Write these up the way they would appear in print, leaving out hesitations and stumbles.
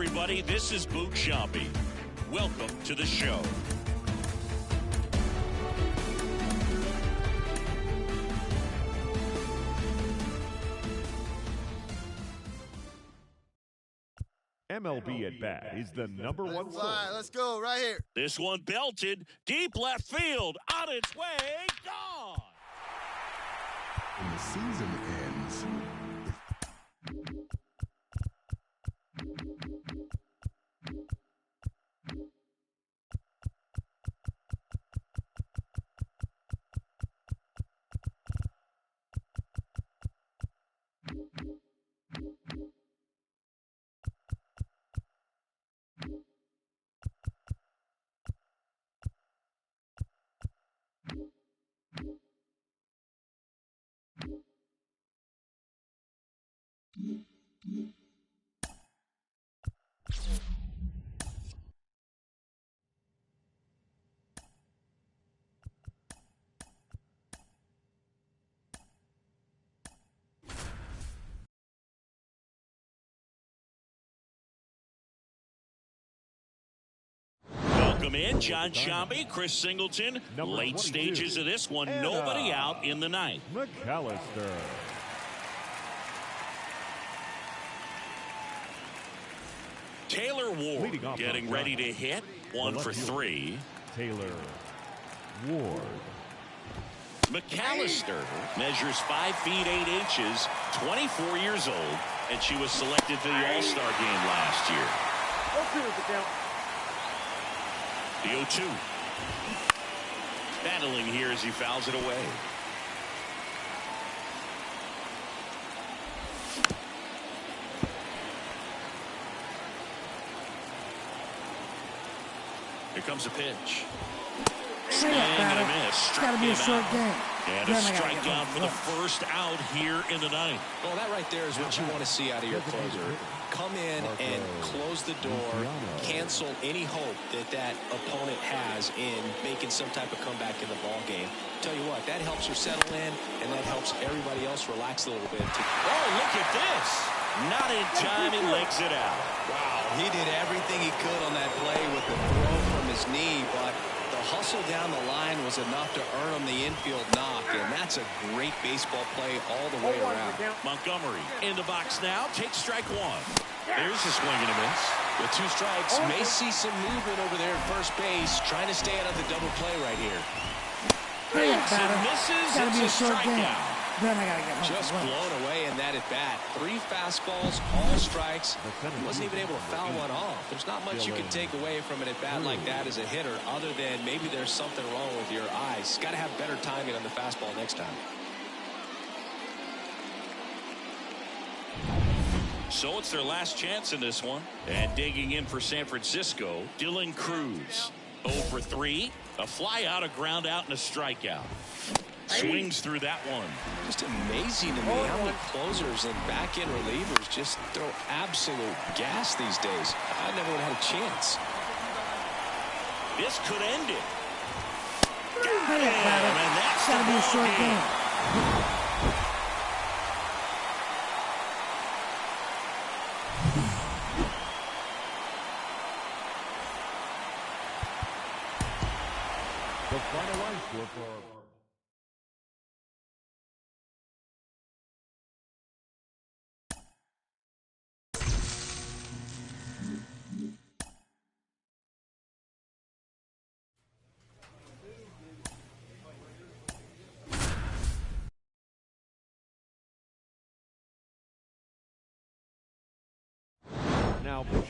everybody. This is Boot Shoppy. Welcome to the show. MLB at Bat is the #1 source. Let's go right here. This one belted deep left field, on its way, gone. When the season ends, Welcome in, John Shambi, Chris Singleton. Late stages of this one, nobody out in the ninth. McAllister. Taylor Ward getting ready to hit. 1 for 3. Taylor Ward. McAllister measures 5 feet 8 inches, 24 years old, and she was selected for the All-Star game last year. The 0-2. Battling here as he fouls it away. Here comes a pitch. Swing and a miss. Got to be a short game. And a strikeout for the first out here in the ninth. Well, that right there is what you want to see out of your closer. Come in and close the door, cancel any hope that opponent has in making some type of comeback in the ball game. Tell you what, that helps her settle in, and that helps everybody else relax a little bit. Oh, look at this. Not in time, he legs it out. Wow, he did everything he could on that play with the throw from his knee, but the hustle down the line was enough to earn him the infield knock, and that's a great baseball play all the way around. Montgomery in the box now, takes strike 1. There's a swing and a miss. With 2 strikes, may see some movement over there at first base, trying to stay out of the double play right here. Hits and misses. Gotta be a It's a short game. strikeout. Then I gotta get home. Just blown away in that at bat. 3 fastballs, all strikes. He wasn't even able to foul one off. There's not much you can take away from an at bat like that as a hitter, other than maybe there's something wrong with your eyes. Got to have better timing on the fastball next time. So it's their last chance in this one. And digging in for San Francisco, Dylan Cruz. 0 for 3. A fly out, a ground out, and a strikeout. Swings through that one. Just amazing to me how many closers and back-end relievers just throw absolute gas these days. I never would have had a chance. This could end it. And that's gotta be a short game. The final line score for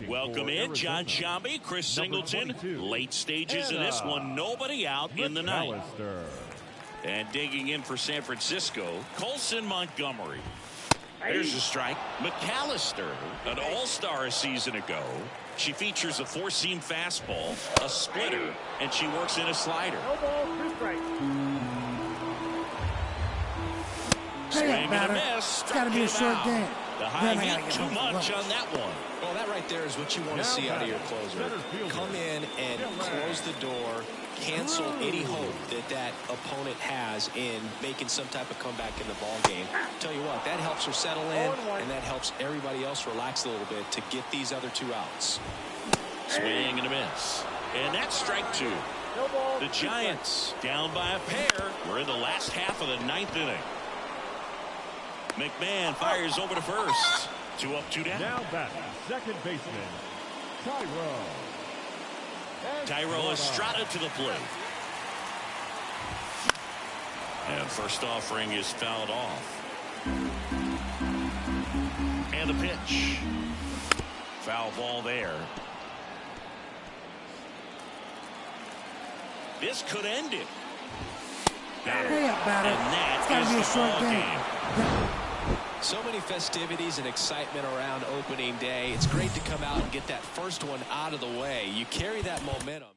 Welcome in, John Shambi, Chris Singleton. Late stages of this one, nobody out in the ninth. And digging in for San Francisco, Colson Montgomery. There's a strike. McAllister, an all-star a season ago. She features a 4-seam fastball, a splitter, and she works in a slider. Swing and a miss. It's got to be a short game. The high heat, too much on that one. Well, that right there is what you want to see out of your closer. Come in and close the door, cancel any hope that that opponent has in making some type of comeback in the ball game. Tell you what, that helps her settle in, and that helps everybody else relax a little bit to get these other two outs. Swing and a miss. And that's strike two. The Giants down by a pair. We're in the last half of the ninth inning. McMahon fires over to first. 2 up, 2 down. Now back, second baseman, Tyro Estrada to the plate. And first offering is fouled off. And the pitch. Foul ball there. This could end it. Hurry up, batter. And It's got to be a short game. So many festivities and excitement around opening day. It's great to come out and get that first one out of the way. You carry that momentum.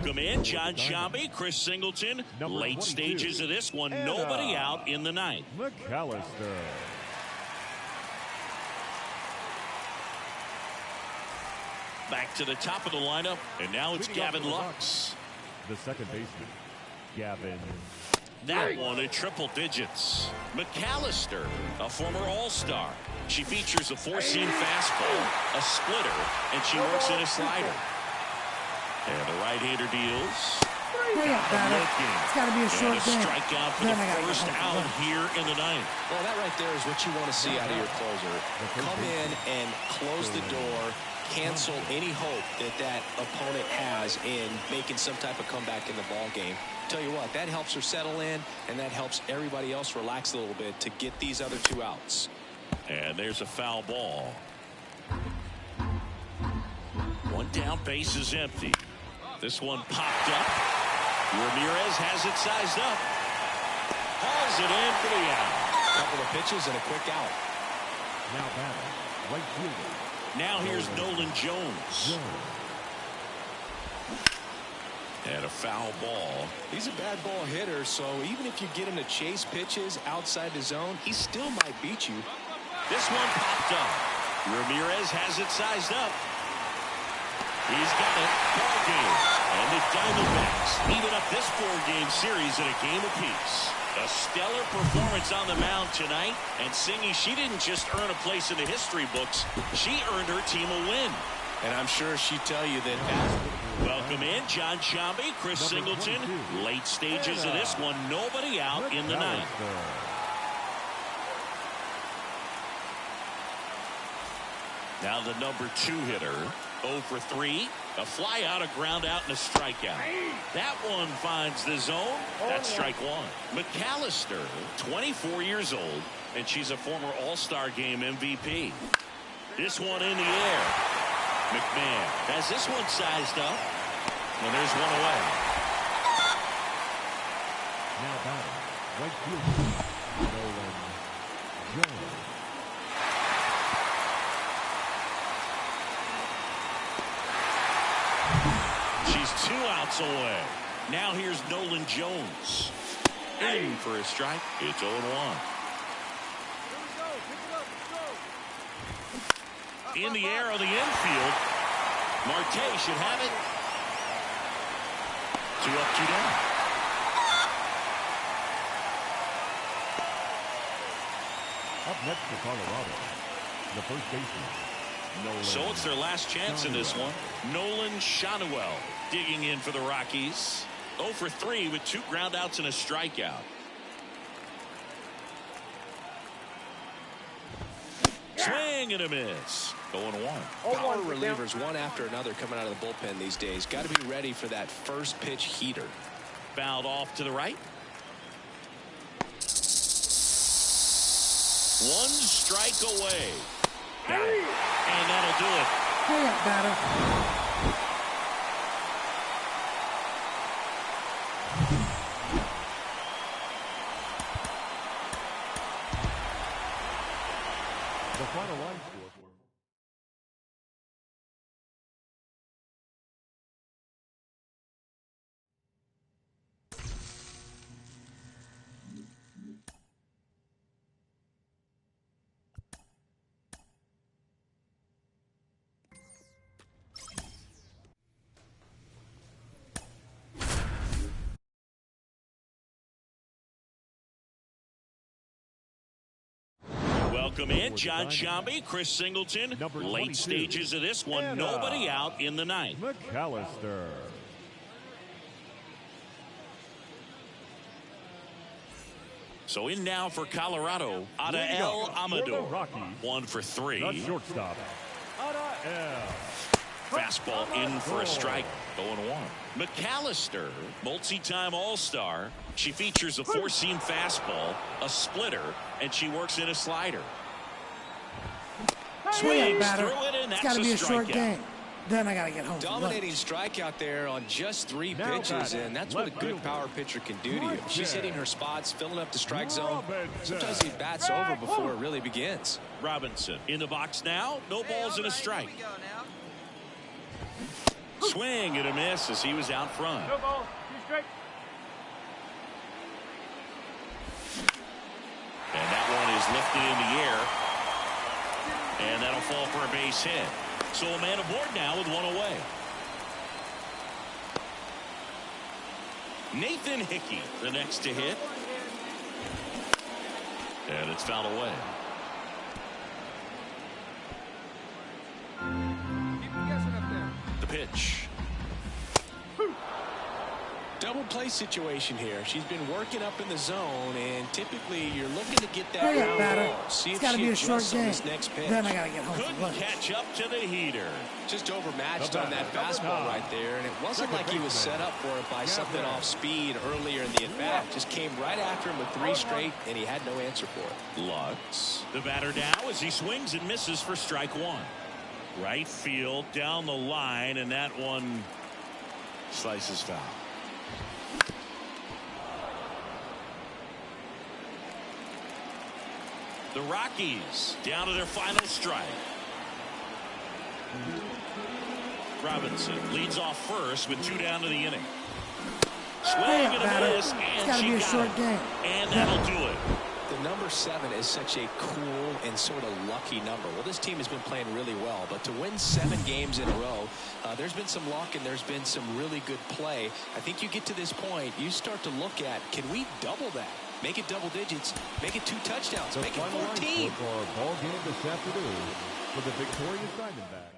Welcome in, John Shambi, Chris Singleton. Late stages of this one, nobody out in the ninth. McAllister. Back to the top of the lineup, and now it's Gavin Lux. The second baseman, Gavin. That one at triple digits. McAllister, a former All-Star. She features a four-seam fastball, a splitter, and she works in a slider. And the right-hander deals. Hurry up, batter. It's got to be a short And a game. strikeout for the first out here in the ninth. Well, that right there is what you want to see out of your closer. Come in and close the door, cancel any hope that that opponent has in making some type of comeback in the ball game. Tell you what, that helps her settle in, and that helps everybody else relax a little bit to get these other two outs. And there's a foul ball. One down, base is empty. This one popped up. Ramirez has it sized up. Hauls it in for the out. Couple of pitches and a quick out. Now batting, right fielder. Now here's Nolan Jones. And a foul ball. He's a bad ball hitter, so even if you get him to chase pitches outside the zone, he still might beat you. This one popped up. Ramirez has it sized up. He's got it. Ball game. And the Diamondbacks even up this four-game series at a game apiece. A stellar performance on the mound tonight. And Singy, she didn't just earn a place in the history books. She earned her team a win. And I'm sure she'd tell you that. Welcome in, John Shambi, Chris Singleton. Late stages of this one, nobody out in the ninth. Now the number 2 hitter, 0 for 3. A fly out, a ground out, and a strikeout. That one finds the zone. That's strike 1. McAllister, 24 years old, and she's a former All-Star Game MVP. This one in the air. McMahon has this one sized up. And there's one away. Now batting, right fielder, Nolan Jones. She's 2 outs away. Now here's Nolan Jones. In for a strike. It's 0-1. In the air on the infield. Marte should have it. 2 up, 2 down. Up next for Colorado, the first baseman, Nolan. So it's their last chance in this one. Nolan Shanuel digging in for the Rockies. 0 for 3 with 2 ground outs and a strikeout. Swing and a miss. 0-1. Power relievers one after another coming out of the bullpen these days. Got to be ready for that first pitch heater. Fouled off to the right. One strike away. Got it. And that'll do it. Hurry up, batter. The final line score. Welcome in, John Shambi, Chris Singleton. Late stages of this one, nobody out in the ninth. McAllister. So in now for Colorado, Adael Amador. 1 for 3. The shortstop, Adael. Fastball in for a strike. 0-1. McAllister, multi-time All-Star. She features a four-seam fastball, a splitter, and she works in a slider. Swings through it, and that's It's got to be a short strikeout. game. Then I got to get home. Dominating strikeout there on just 3 pitches, and that's what a good power pitcher can do to you. She's hitting her spots, filling up the strike zone. Sometimes he bats over before it really begins. Robinson in the box now. No balls and a strike. Swing and a miss as he was out front. No ball, 2 strikes. And that one is lifted in the air. And that'll fall for a base hit. So a man aboard now with 1 away. Nathan Hickey, the next to hit. And it's fouled away. The pitch. Double play situation here. She's been working up in the zone, and typically you're looking to get that Hurry up, ground batter. ball. See It's if got to she be a short adjusts on game. this next pitch. Then I got to get home. Couldn't catch up to the heater. Just overmatched on that fastball right there, and it wasn't like he was set up for it by something off speed earlier in the at-bat. Just came right after him with 3 straight, and he had no answer for it. Lutz, the batter now as he swings and misses for strike 1. Right field down the line, and that one slices foul. The Rockies down to their final strike. Robinson leads off first with 2 down to the inning. Swing and a miss, and she got it. And that'll do it. The number 7 is such a cool and sort of lucky number. Well, this team has been playing really well, but to win 7 games in a row, there's been some luck and there's been some really good play. I think you get to this point, you start to look at, can we double that? Make it double digits. Make it 2 touchdowns. Make it 14. For our ball game this afternoon for the victorious Diamondbacks.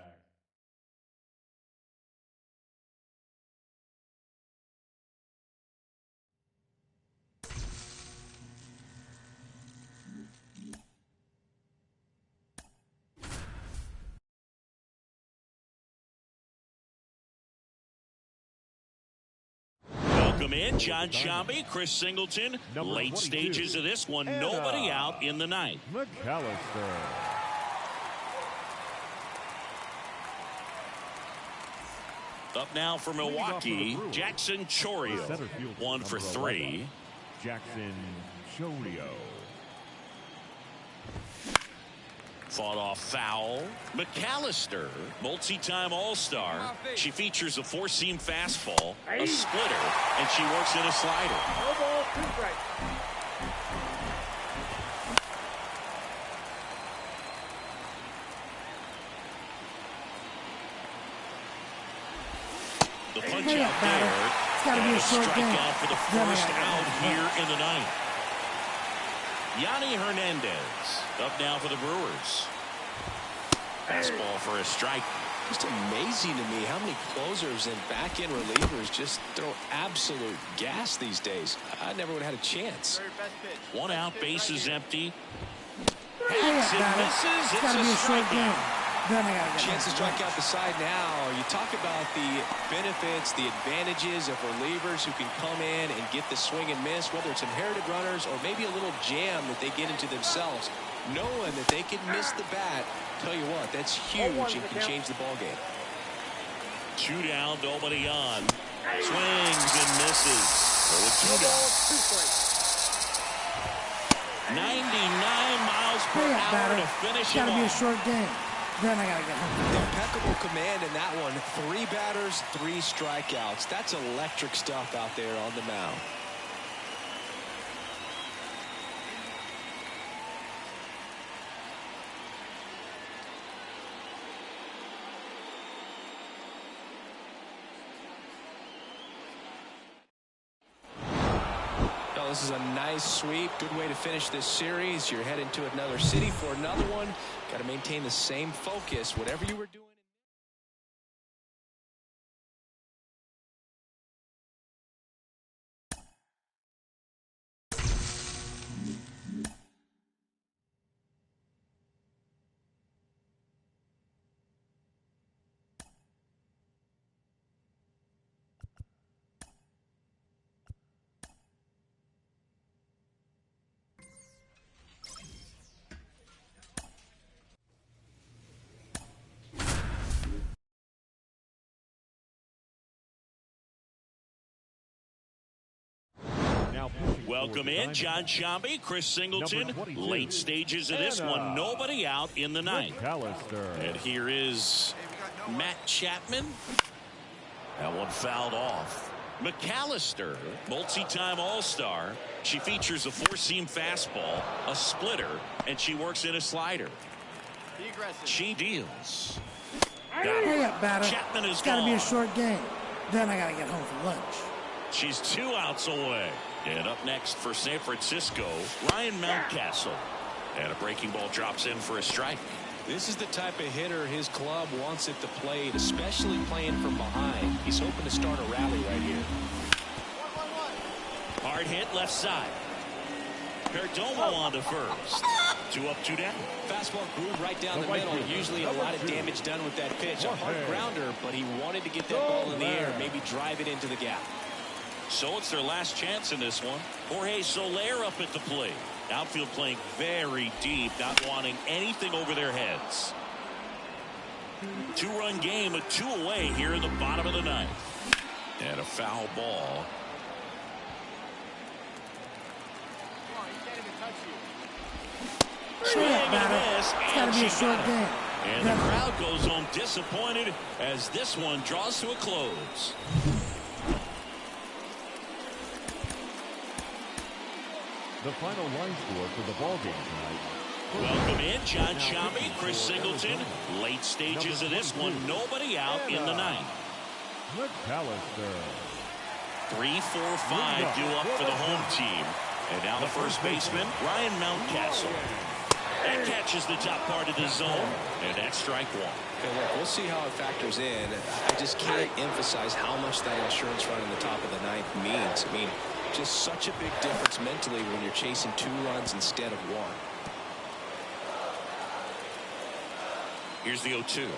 Welcome in, John Shambi, Chris Singleton. Late stages of this one, nobody out in the ninth. McAllister. Up now for Milwaukee, Jackson Chorio. 1 for 3. Jackson Chorio. Fought off foul. McAllister, multi-time All-Star. She features a 4-seam fastball, a splitter, and she works in a slider. No ball, 2 strikes. The punch out there. It's got to be a short game. Strikeout for the first out here in the ninth. Yanni Hernandez up now for the Brewers. Fastball for a strike. Just amazing to me how many closers and back-end relievers just throw absolute gas these days. I never would have had a chance. 1 out, bases empty. Hurry up, batter. It's got to be a short game. Then I got to get Chance to home. strike out the side now. You talk about the benefits, the advantages of relievers who can come in and get the swing and miss, whether it's inherited runners or maybe a little jam that they get into themselves. Knowing that they can miss the bat, tell you what, that's huge and can change the ball game. 2 down, nobody on. Swings and misses. So a 2 down. 99 miles per Hurry up, hour batter. to finish It's him got to be a off. short game. Then I got to get home. Impeccable command in that one. 3 batters, 3 strikeouts. That's electric stuff out there on the mound. This is a nice sweep. Good way to finish this series. You're heading to another city for another one. Got to maintain the same focus, whatever you were doing. Welcome in, John Shambi, Chris Singleton. Late stages of this one, nobody out in the ninth. And here is Matt Chapman. That one fouled off. McAllister, multi-time All-Star. She features a 4-seam fastball, a splitter, and she works in a slider. She deals. Hurry up, batter. Chapman is It's got to be a gone. short game. Then I got to get home for lunch. She's 2 outs away. And up next for San Francisco, Ryan Mountcastle. And a breaking ball drops in for a strike. This is the type of hitter his club wants at the plate, especially playing from behind. He's hoping to start a rally right here. Hard hit left side. Perdomo on to first. 2 up, 2 down. Fastball groove right down the middle. Usually a lot of damage done with that pitch. A hard grounder, but he wanted to get that ball in the air, maybe drive it into the gap. So it's their last chance in this one. Jorge Soler up at the plate. Outfield playing very deep, not wanting anything over their heads. 2-run game, a 2 away here in the bottom of the ninth. And a foul ball. Swing and a miss, It's got to and be a she short got it. game. And the crowd goes home disappointed as this one draws to a close. The final line score for the ball game tonight. Welcome in, John Shambi, Chris Singleton. Late stages of this one, nobody out in the ninth. McAllister. 3, 4, 5 due up for the home team. And now the first baseman, Ryan Mountcastle. That catches the top part of the zone. And that's strike 1. Okay, look, we'll see how it factors in. I just can't emphasize how much that insurance run in the top of the ninth means. I mean, just such a big difference mentally when you're chasing 2 runs instead of 1. Here's the 0-2.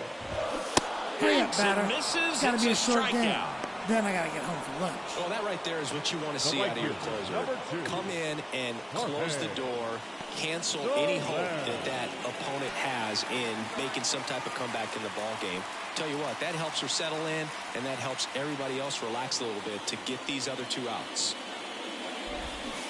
Hurry up, Swings batter. and misses. It's got to be a It's a short game. strikeout. Then I got to get home for lunch. Well, that right there is what you want to see out of your closer. Come in and close the door, cancel any hope that that opponent has in making some type of comeback in the ball game. Tell you what, that helps her settle in, and that helps everybody else relax a little bit to get these other 2 outs.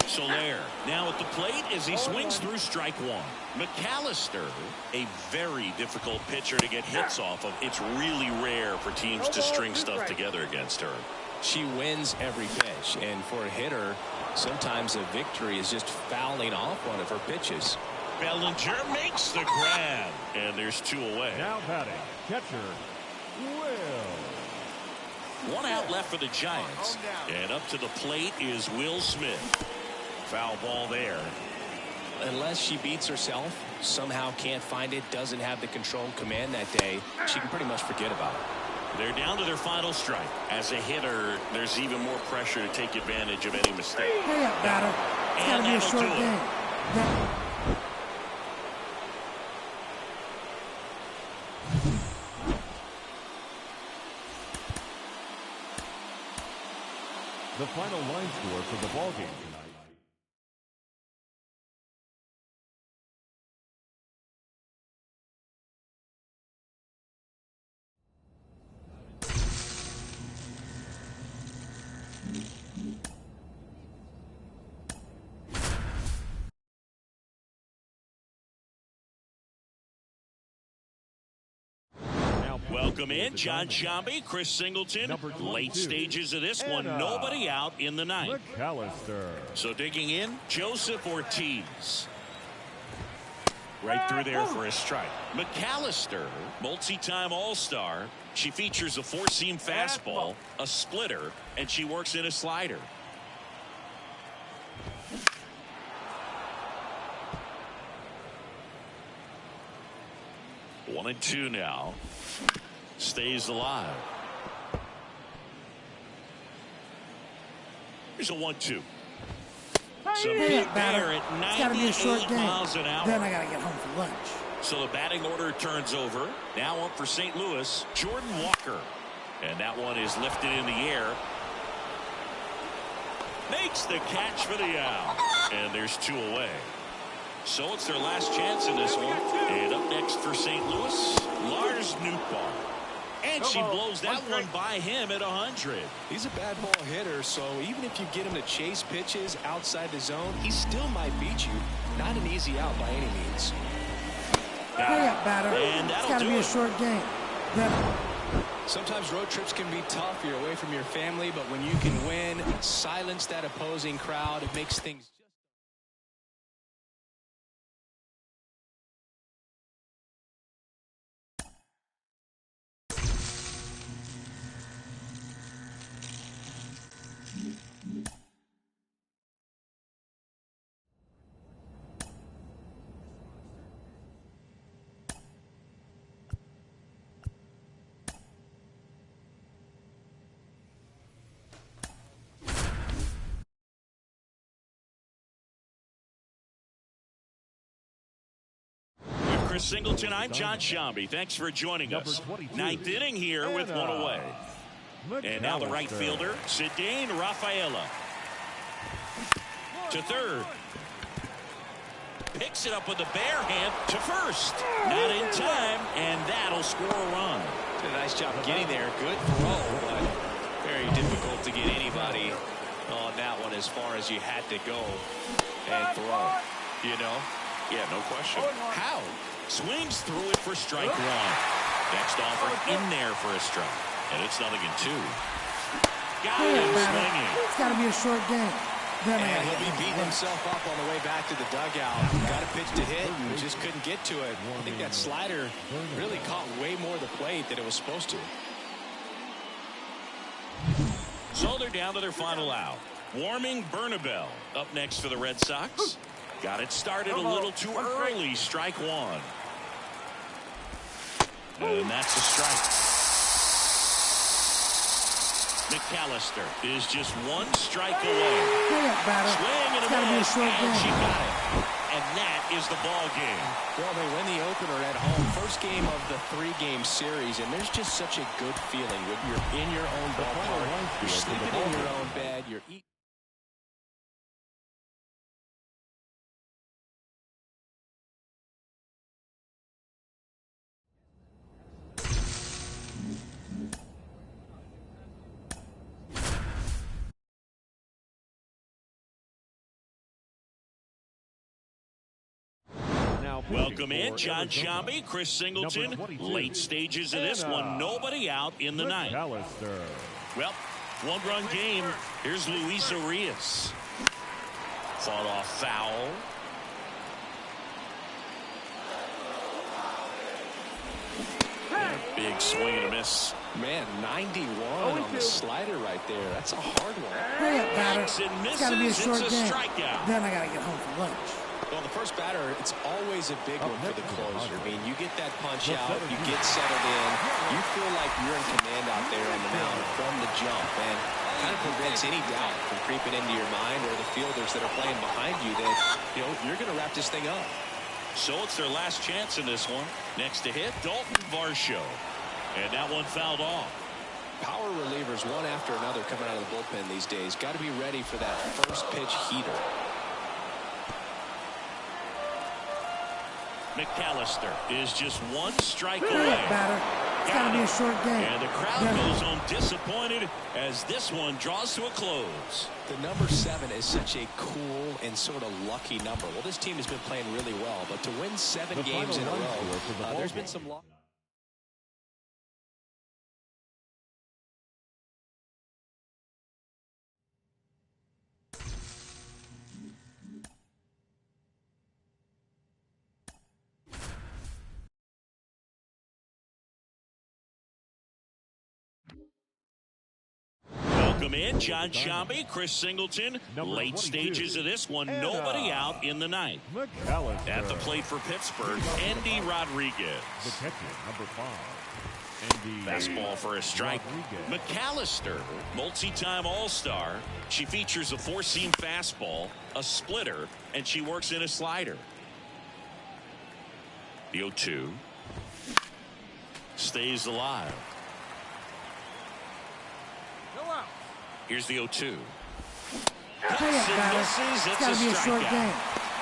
Soler now at the plate as he swings through strike 1. McAllister, a very difficult pitcher to get hits off of. It's really rare for teams to string stuff together against her. She wins every pitch, and for a hitter, sometimes a victory is just fouling off one of her pitches. Bellinger makes the grab, and there's 2 away. Now batting, catcher, Will. 1 out left for the Giants, and up to the plate is Will Smith. Foul ball there. Unless she beats herself, somehow can't find it, doesn't have the control and command that day, she can pretty much forget about it. They're down to their final strike. As a hitter, there's even more pressure to take advantage of any mistake. Hurry up, batter. It's got to be a short game. Then The final line score for the ball game tonight. Welcome in, John Shambi, Chris Singleton. Late stages of this one, nobody out in the ninth. McAllister. So digging in, Joseph Ortiz. Right through there for a strike. McAllister, multi-time All-Star. She features a four-seam fastball, a splitter, and she works in a slider. One and two now. Stays alive. Here's a 1-2. Some heat there at 98 miles an hour. Then I got to get home for lunch. So the batting order turns over. Now up for St. Louis, Jordan Walker. And that one is lifted in the air. Makes the catch for the out. And there's two away. So it's their last chance in this one. And up next for St. Louis, Lars Nootbaar. And she blows that one by him at 100. He's a bad ball hitter, so even if you get him to chase pitches outside the zone, he still might beat you. Not an easy out by any means. Hurry up, batter. And It's got to be a short game. Then sometimes road trips can be tough. You're away from your family, but when you can win, silence that opposing crowd, it makes things... Chris Singleton, I'm John Shambi. Thanks for joining us. Ninth inning here with one away. And now the right fielder, Zidane Rafaela. To third. Picks it up with the bare hand to first. Not in time, and that'll score a run. Did a nice job getting there. Good throw, but very difficult to get anybody on that one as far as you had to go and throw. You know? Yeah, no question. How? Swings through it for strike one. Next offer in there for a strike. And it's nothing in two. Got him swinging. it's got to be a short game. Then I got And to he'll get be beating home for lunch. himself up on the way back to the dugout. Got a pitch to hit and just couldn't get to it. I think that slider really caught way more of the plate than it was supposed to. So they're down to their final out. Warming Bernabel up next for the Red Sox. Got it started a little too early. Strike one. And that's a strike. McAllister is just one strike away. Hurry up, batter. Swing and It's a got to be a miss, short and she game. got it. And that is the ball game. Well, they win the opener at home. First game of the three-game series, and there's just such a good feeling when you're in your own ballpark. You're sleeping in your own bed. You're eating. Welcome in, John Shambi, Chris Singleton. Late stages of this one, nobody out in the ninth. McAllister. Well, one-run game. Here's Luis Arias. Fought off foul. Big swing and a miss. Man, 91 on the slider right there. That's a hard one. Hurry up, batter. Swings and It's got to be a misses. short It's a game. strikeout. Then I got to get home for lunch. Well, the first batter, it's always a big one for the closer. I mean, you get that punch out, you get settled in, you feel like you're in command out there on the mound from the jump, and kind of prevents any doubt from creeping into your mind or the fielders that are playing behind you that, you know, you're going to wrap this thing up. So it's their last chance in this one. Next to hit, Dalton Varsho. And that one fouled off. Power relievers, one after another, coming out of the bullpen these days. Got to be ready for that first pitch heater. McAllister is just one strike away. Batter. It's got to be a short game. And the crowd goes home disappointed as this one draws to a close. The number 7 is such a cool and sort of lucky number. Well, this team has been playing really well, but to win 7 games in a row, there's been some luck. Welcome in, John Shambi, Chris Singleton. Late stages of this one, nobody out in the ninth. McAllister. At the plate for Pittsburgh, Andy Rodriguez. The catcher, number 5. Andy Fastball for a strike. Rodriguez. McAllister, multi-time All-Star. She features a 4-seam fastball, a splitter, and she works in a slider. The 0-2 stays alive. Here's the 0-2. Misses. It's got to be a short game.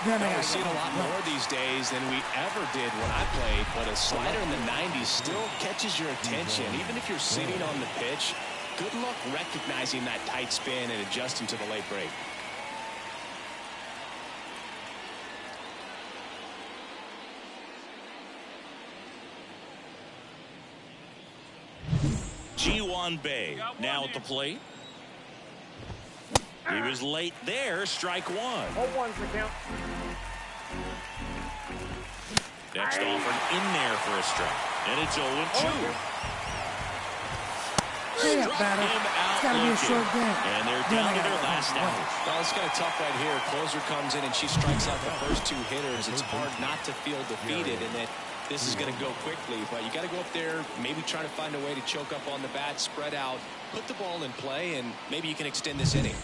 Then I We've seen a lot more these days than we ever did when I played, but a slider in the 90s still catches your attention. Even if you're sitting on the pitch, good luck recognizing that tight spin and adjusting to the late break. G1 Bay now at the plate. He was late there, strike 1. One's the count. Next offered in there for a strike. And it's 0-2. Hey, Struck batter. him out It's got to be a looking. short game. And they're down to their last out. Well, it's kind of tough right here. Closer comes in and she strikes out the first 2 hitters. It's hard not to feel defeated and that this is going to go quickly. But you got to go up there, maybe try to find a way to choke up on the bat, spread out, put the ball in play, and maybe you can extend this inning.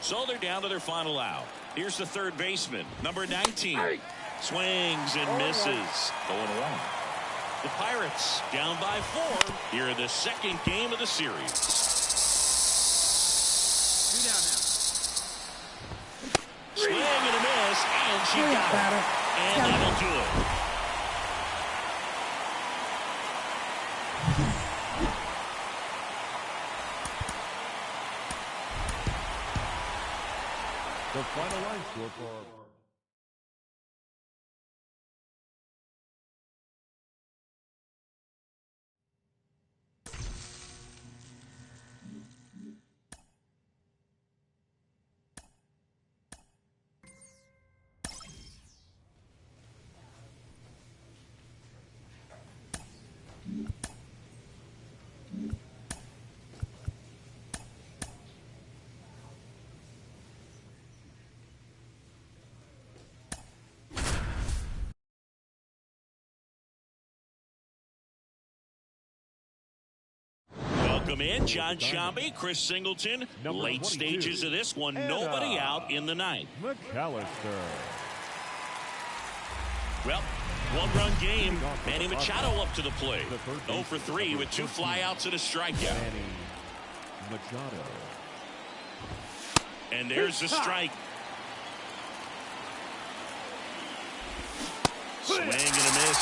So they're down to their final out. Here's the third baseman, number 19. Swings and misses. 0-1. The Pirates down by 4 here in the second game of the series. 2 down now. Swing and a miss, and she got it. And that'll do it. The final line score for Welcome in, John Shambi, Chris Singleton. Late stages of this one, nobody out in the ninth. McAllister. Well, one-run game. Manny Machado up to the plate. 0 for 3 with 2 flyouts and a strikeout. Manny Machado. And there's the strike. Swing and a miss.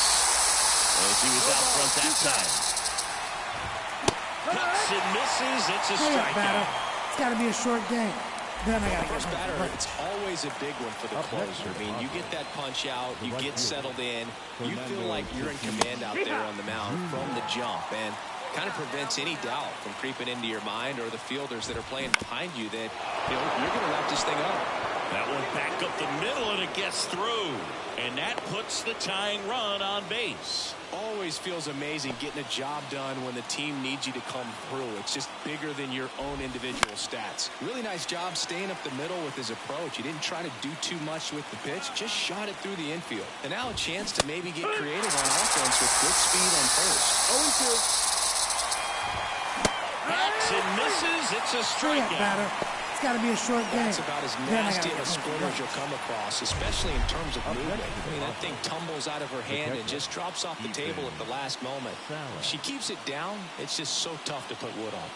As he was out front that time. Cuts and misses. It's a strikeout. It's got to be a short game. Then I got to First batter, it's always a big one for the closer. I mean, you get that punch out, you get settled in, you feel like you're in command out there on the mound from the jump, and kind of prevents any doubt from creeping into your mind or the fielders that are playing behind you that, you know, you're going to wrap this thing up. That one back up the middle, and it gets through. And that puts the tying run on base. Always feels amazing getting a job done when the team needs you to come through. It's just bigger than your own individual stats. Really nice job staying up the middle with his approach. He didn't try to do too much with the pitch, just shot it through the infield. And now a chance to maybe get creative on offense with good speed on first. 0-2. Backs and misses. It's a strikeout. It's got to be a short game. That's about as nasty of a splitter as you'll come across, especially in terms of movement. I mean, that thing tumbles out of her hand and just drops off the table at the last moment. If she keeps it down, it's just so tough to put wood on.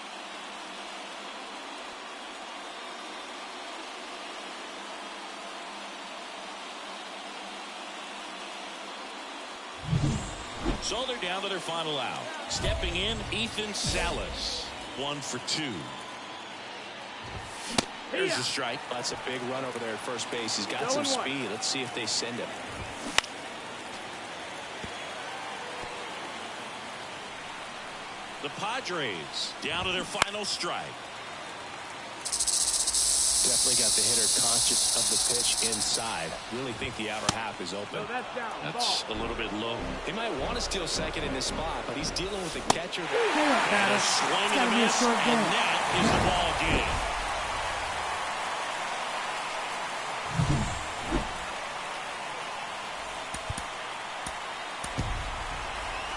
So they're down to their final out. Stepping in, Ethan Salas. 1 for 2. There's a strike. That's a big run over there at first base. He's got some speed. Let's see if they send him. The Padres down to their final strike. Definitely got the hitter conscious of the pitch inside. Really think the outer half is open. That's a little bit low. He might want to steal second in this spot, but he's dealing with a catcher. And a swing and a miss, and that is the ball game.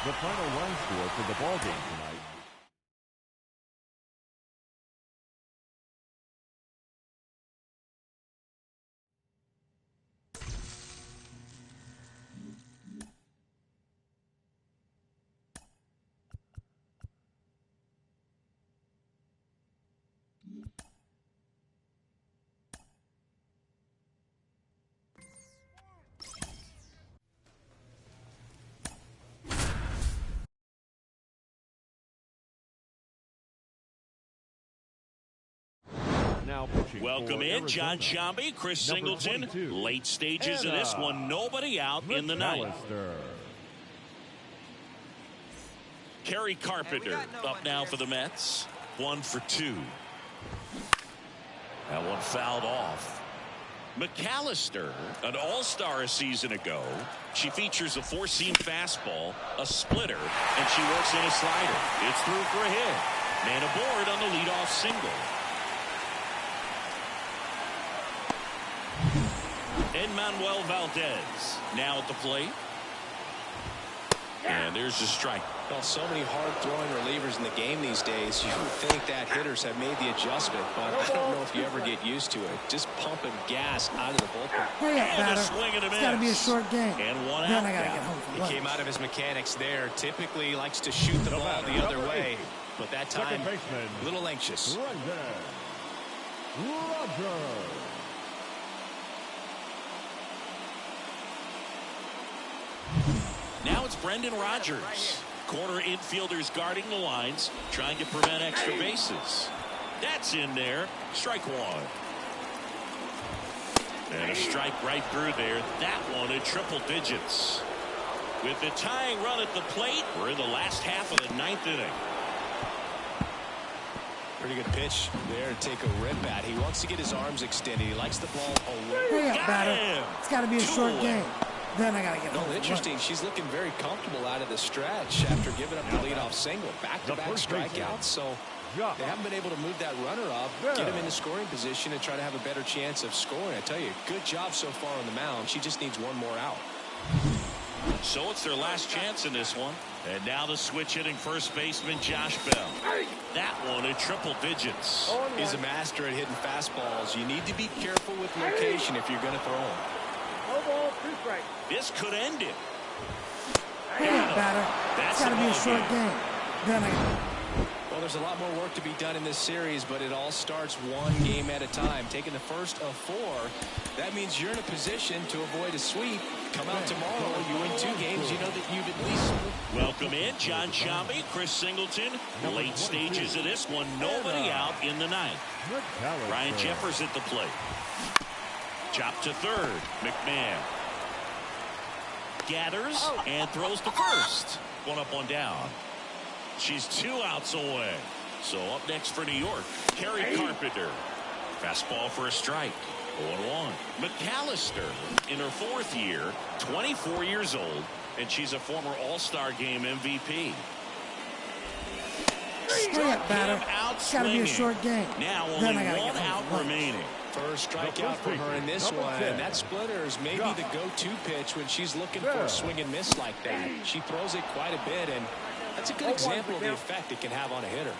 The final run score for the ball game tonight. Welcome in, John Shambi, Chris Singleton. Late stages of this one, nobody out in the ninth. Kerry Carpenter up now for the Mets. 1 for 2. That one fouled off. McAllister, an all-star a season ago. She features a four-seam fastball, a splitter, and she works in a slider. It's through for a hit. Man aboard on the leadoff single. Manuel Valdez now at the plate. And there's a strike. Well, so many hard-throwing relievers in the game these days. You would think that hitters have made the adjustment, but I don't know if you ever get used to it. Just pumping gas out of the bullpen. And a swing and a miss. It's got to be a short game. And one then out. I got to get home from He lunch. came out of his mechanics there. Typically likes to shoot the ball the other way, but that time a little anxious. Now it's Brendan Rodgers. Corner infielders guarding the lines, trying to prevent extra bases. That's in there. Strike one. And a strike right through there. That one in triple digits. With the tying run at the plate, we're in the last half of the ninth inning. Pretty good pitch there to take a rip at. He wants to get his arms extended. He likes the ball away. Hurry up, batter. It's got to be a short game. Then I got to get home. No, interesting. She's looking very comfortable out of the stretch after giving up the leadoff single. Back-to-back strikeouts, so they haven't been able to move that runner up, get him into scoring position, and try to have a better chance of scoring. I tell you, good job so far on the mound. She just needs one more out. So it's their last chance in this one. And now the switch hitting first baseman Josh Bell. That one in triple digits. He's a master at hitting fastballs. You need to be careful with location if you're going to throw them. No ball, 2 strikes. This could end it. Hurry up, batter. It's got to be a short game. Then I Well, there's a lot more work to be done in this series, but it all starts one game at a time. Taking the first of 4, that means you're in a position to avoid a sweep. Come out tomorrow, you win 2 games, you know that you've at least... Welcome in, John Shambi, Chris Singleton. Late stages of this one, nobody out in the ninth. Ryan Jeffers at the plate. Chop to third, McMahon. Gathers and throws to first. 1 up, 1 down. She's 2 outs away. So up next for New York, Kerry Carpenter. Fastball for a strike. 0-1. McAllister in her 4th year, 24 years old, and she's a former All-Star Game MVP. hurry up, batter. It's got to be a short game. Now Then only I got to 1 get home out from lunch. remaining. First strikeout for her in this one, and that splitter is maybe the go-to pitch when she's looking for a swing and miss like that. She throws it quite a bit, and that's a good example of the effect it can have on a hitter.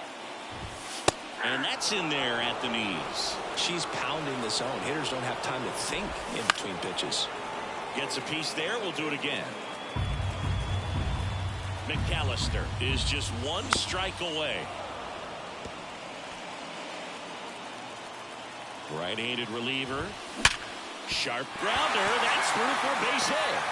And that's in there at the knees. She's pounding the zone. Hitters don't have time to think in between pitches. Gets a piece there. We'll do it again. McAllister is just one strike away. Right-handed reliever. Sharp grounder. That's through for a base hit.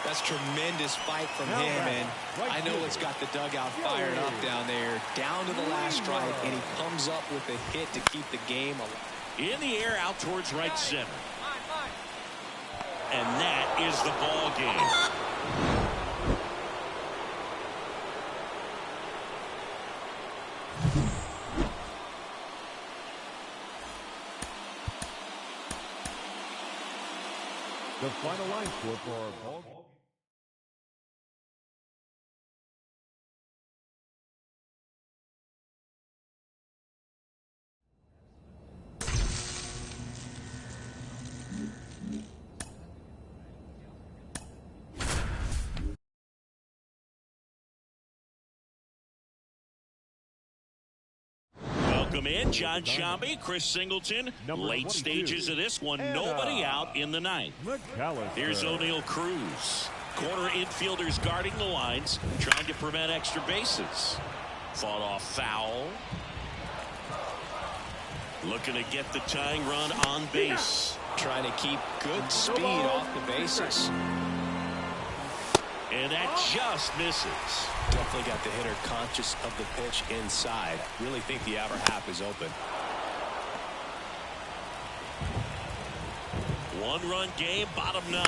That's tremendous fight from him, and I know it's got the dugout fired up down there. Down to the last strike, and he comes up with a hit to keep the game alive. In the air, out towards right center. And that is the ball game. The final line score for our ball. Welcome in, John Shambi, Chris Singleton. Late stages of this one, nobody out in the ninth. Here's O'Neal Cruz. Corner infielders guarding the lines, trying to prevent extra bases. Fought off foul. Looking to get the tying run on base. Trying to keep good speed off the bases. And that just misses. Definitely got the hitter conscious of the pitch inside. Really think the outer half is open. One-run game, bottom 9.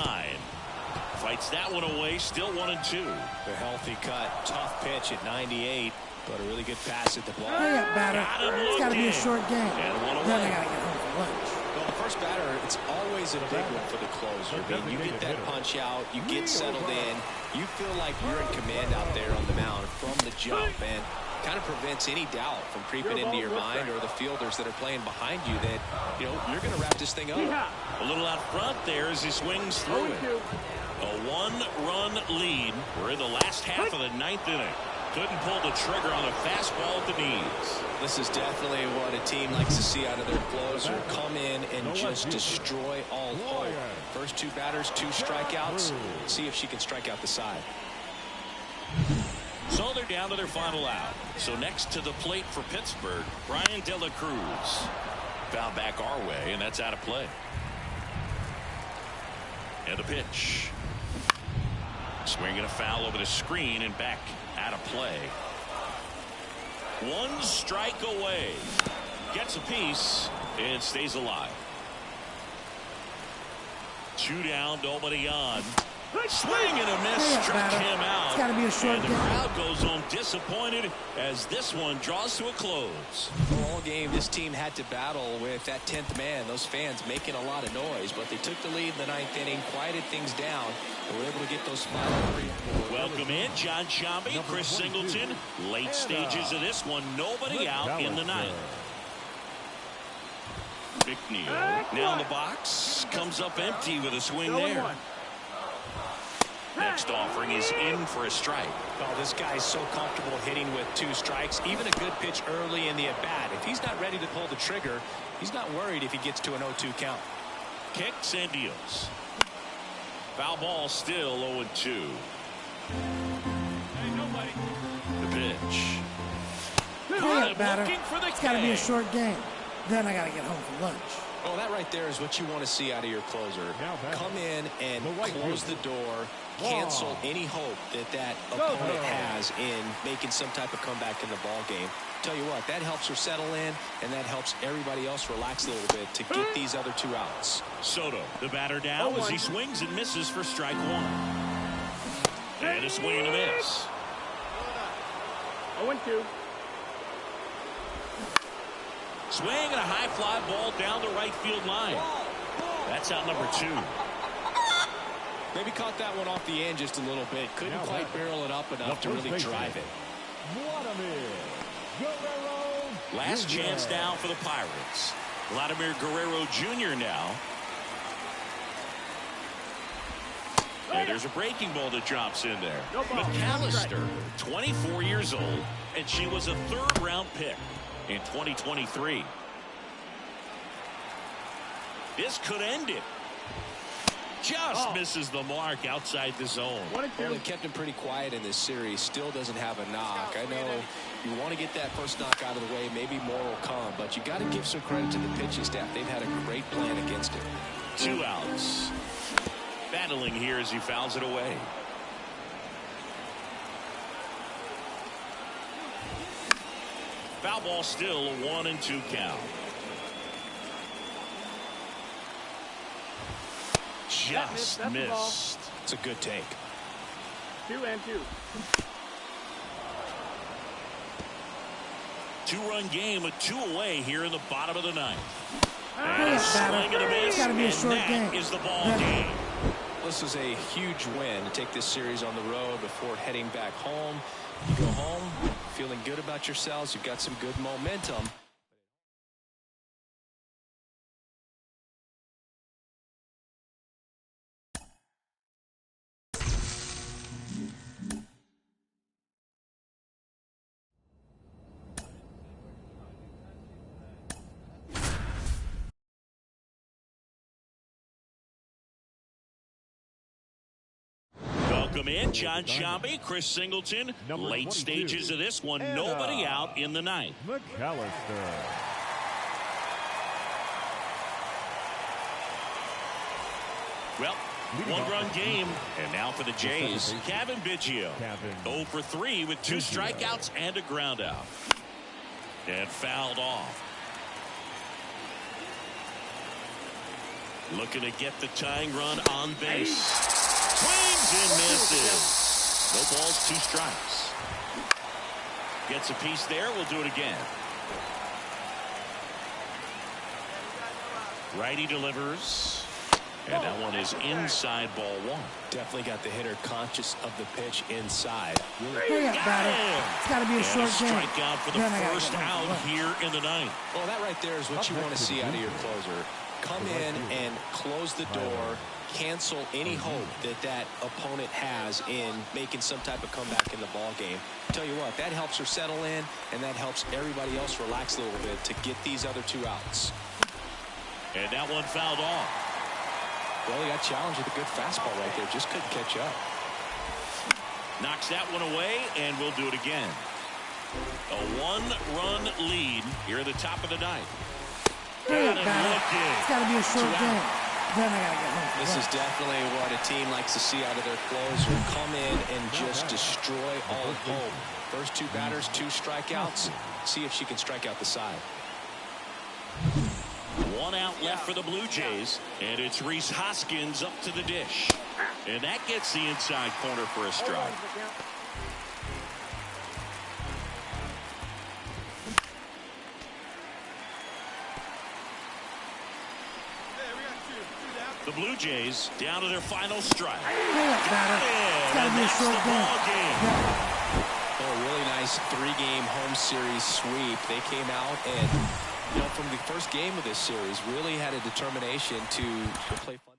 Fights that one away, still 1-2. The healthy cut, tough pitch at 98, but a really good pass at the ball. Hurry up, batter. It's got to be a short game. Then I got to get home for lunch. Well, the first batter, it's always a big one for the closer. I mean, you get that punch out, you get settled in, you feel like you're in command out there on the mound from the jump, and kind of prevents any doubt from creeping into your mind or the fielders that are playing behind you that, you know, you're going to wrap this thing up. A little out front there as he swings through it. A one-run lead. We're in the last half of the 9th inning. Couldn't pull the trigger on a fastball at the knees. This is definitely what a team likes to see out of their closer. Come in and just destroy all hope. First 2 batters, 2 strikeouts. See if she can strike out the side. So they're down to their final out. So next to the plate for Pittsburgh, Brian De La Cruz. Foul back our way, and that's out of play. And the pitch. Swinging a foul over the screen and back out of play. 1 strike away. Gets a piece and stays alive. 2 down, nobody on. Swing and a miss, struck him out. It's got to be a short and the game. crowd goes home disappointed as this one draws to a close. All game, this team had to battle with that 10th man. Those fans making a lot of noise, but they took the lead in the 9th inning, quieted things down, and were able to get those final 3. Welcome in, John Shambi, Chris Singleton. Late stages of this one, nobody out in the 9th. McNeil now in the box, comes up empty with a swing there. Next offering is in for a strike. Oh, this guy's so comfortable hitting with 2 strikes. Even a good pitch early in the at-bat. If he's not ready to pull the trigger, he's not worried if he gets to an 0-2 count. Kicks and deals. Foul ball still 0-2. The pitch. Hurry up, batter. It's got to be a short game. Then I got to get home for lunch. Well, that right there is what you want to see out of your closer. Come in and close the door, cancel any hope that that opponent has in making some type of comeback in the ball game. Tell you what, that helps her settle in, and that helps everybody else relax a little bit to get these other 2 outs. Soto, the batter down as he swings and misses for strike 1. And a swing and a miss. 0-2. Swing and a high fly ball down the right field line. That's out number 2. Maybe caught that one off the end just a little bit. Couldn't quite barrel it up enough to really drive it. Last chance now for the Pirates. Vladimir Guerrero Jr. now. And there's a breaking ball that drops in there. McAllister, 24 years old, and she was a third-round pick in 2023. This could end it. Just misses the mark outside the zone. Well, they kept him pretty quiet in this series. Still doesn't have a knock. I know you want to get that first knock out of the way. Maybe more will come, but you got to give some credit to the pitching staff. They've had a great plan against it. 2 outs. Battling here as he fouls it away. Foul ball still, a 1-2 count. Just missed. It's a good take. 2-2. 2-run game with 2 away here in the bottom of the ninth. Hey, And a swing and a miss, it's got to be a and short that game. is the ball game. This is a huge win to take this series on the road before heading back home. You go home feeling good about yourselves. You've got some good momentum. Welcome in, John Shambi, Chris Singleton. Late stages of this one, nobody out in the ninth. McAllister. Well, 1-run game, and now for the Jays, Kevin Biggio. 0 for 3 with 2 strikeouts and a ground out. And fouled off. Looking to get the tying run on base. Swings and misses. No balls, 2 strikes. Gets a piece there. We'll do it again. Righty delivers. And that one is inside, ball 1. Definitely got the hitter conscious of the pitch inside. Hey, it's got to be a short game. Strikeout for the first out here in the ninth. Well, that right there is what you want to see out of your closer. Come in and close the door, cancel any hope that that opponent has in making some type of comeback in the ball game. Tell you what, that helps her settle in, and that helps everybody else relax a little bit to get these other 2 outs. And that one fouled off. Well, he got challenged with a good fastball right there. Just couldn't catch up. Knocks that one away, and we'll do it again. A 1-run lead here at the top of the ninth. Hey, it's got to be a short game. Then I got to get home. This is definitely what a team likes to see out of their closer. Come in and just destroy all hope. First 2 batters, 2 strikeouts. See if she can strike out the side. 1 out left for the Blue Jays, and it's Rhys Hoskins up to the dish. And that gets the inside corner for a strike. The Blue Jays down to their final strike. It's got to be a short game. Oh, a really nice 3-game home series sweep. They came out and, you know, from the first game of this series, really had a determination to play fundamentally.